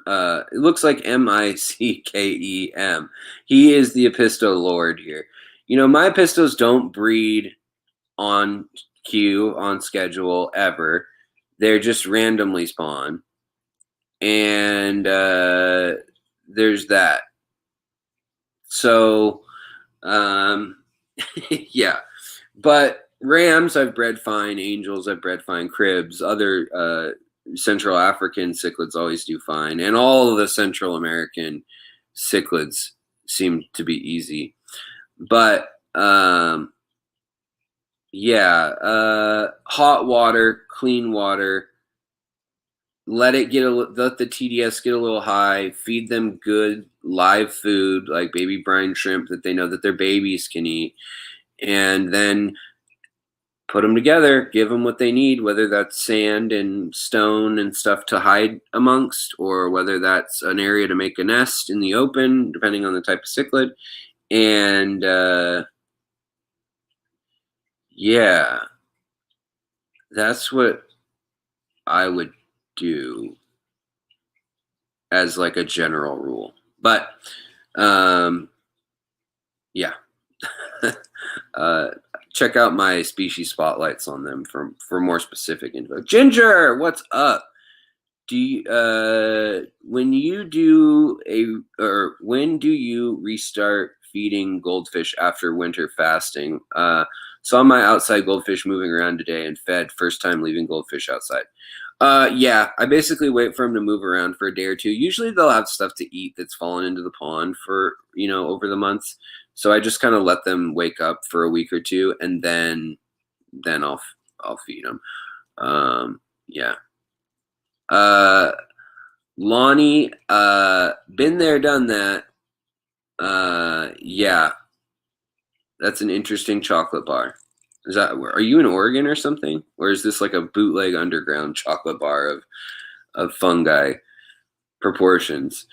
It looks like Mickem. He is the Apisto Lord here. My Apistos don't breed on cue, on schedule, ever. They're just randomly spawn. And there's that. So, yeah. But rams, I've bred fine. Angels, I've bred fine. Cribs, other Central African cichlids always do fine. And all of the Central American cichlids seem to be easy. But, hot water, clean water. Let the TDS get a little high. Feed them good live food like baby brine shrimp that they know that their babies can eat, and then put them together. Give them what they need, whether that's sand and stone and stuff to hide amongst, or whether that's an area to make a nest in the open, depending on the type of cichlid. And yeah, that's what I would do as like a general rule. But yeah. uh, check out my species spotlights on them for more specific info. Ginger, what's up? Do you, when do you restart feeding goldfish after winter fasting? Saw my outside goldfish moving around today and fed, first time leaving goldfish outside. Yeah, I basically wait for them to move around for a day or two. Usually they'll have stuff to eat that's fallen into the pond for, over the months. So I just kind of let them wake up for a week or two, and then I'll feed them. Yeah. Lonnie, been there, done that. Yeah, that's an interesting chocolate bar. Are you in Oregon or something? Or is this like a bootleg underground chocolate bar of fungi proportions?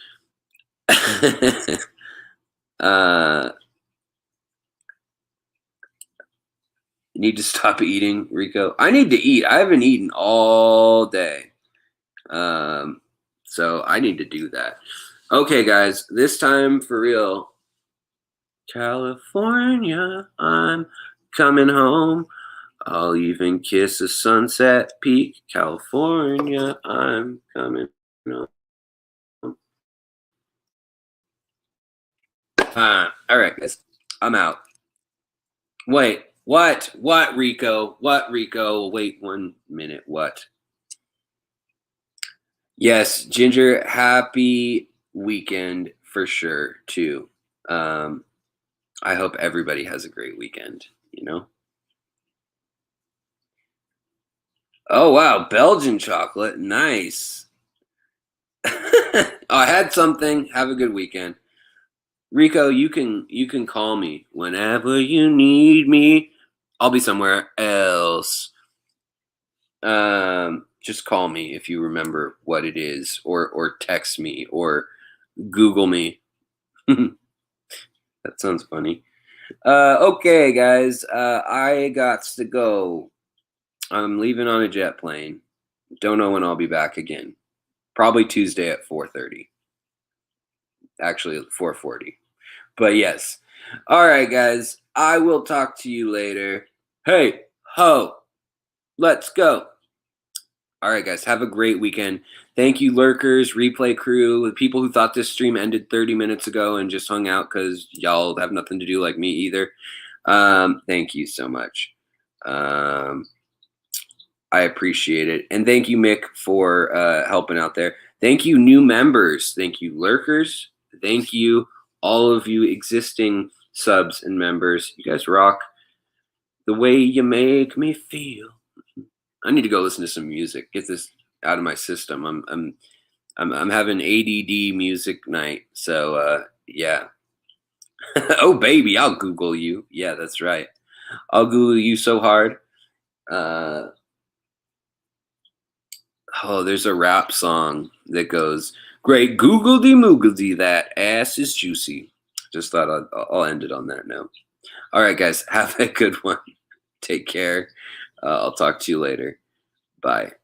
You need to stop eating, Rico. I need to eat. I haven't eaten all day. So I need to do that. Okay, guys, this time for real. California, I'm coming home. I'll even kiss a sunset peak. California, I'm coming home. All right, guys, I'm out. Wait, what? What, Rico? What, Rico? Wait 1 minute. What? Yes, Ginger, happy weekend for sure, too. I hope everybody has a great weekend, Oh, wow, Belgian chocolate. Nice. Oh, I had something. Have a good weekend. Rico, you can call me whenever you need me. I'll be somewhere else. Just call me if you remember what it is, or text me, or Google me. That sounds funny. Okay, guys. I got to go. I'm leaving on a jet plane. Don't know when I'll be back again. Probably Tuesday at 4:30. Actually, 4:40. But yes. All right, guys. I will talk to you later. Hey, ho. Let's go. All right, guys. Have a great weekend. Thank you, lurkers, replay crew, the people who thought this stream ended 30 minutes ago and just hung out because y'all have nothing to do like me either. Thank you so much. I appreciate it. And thank you, Mick, for helping out there. Thank you, new members. Thank you, lurkers. Thank you, all of you existing subs and members. You guys rock. The way you make me feel. I need to go listen to some music. Get this out of my system. I'm having ADD music night. So yeah. Oh baby, I'll Google you. Yeah, that's right. I'll Google you so hard. Oh, there's a rap song that goes, "Great googledy moogledy, that ass is juicy." Just thought I'll end it on that note. All right, guys, have a good one. Take care. I'll talk to you later. Bye.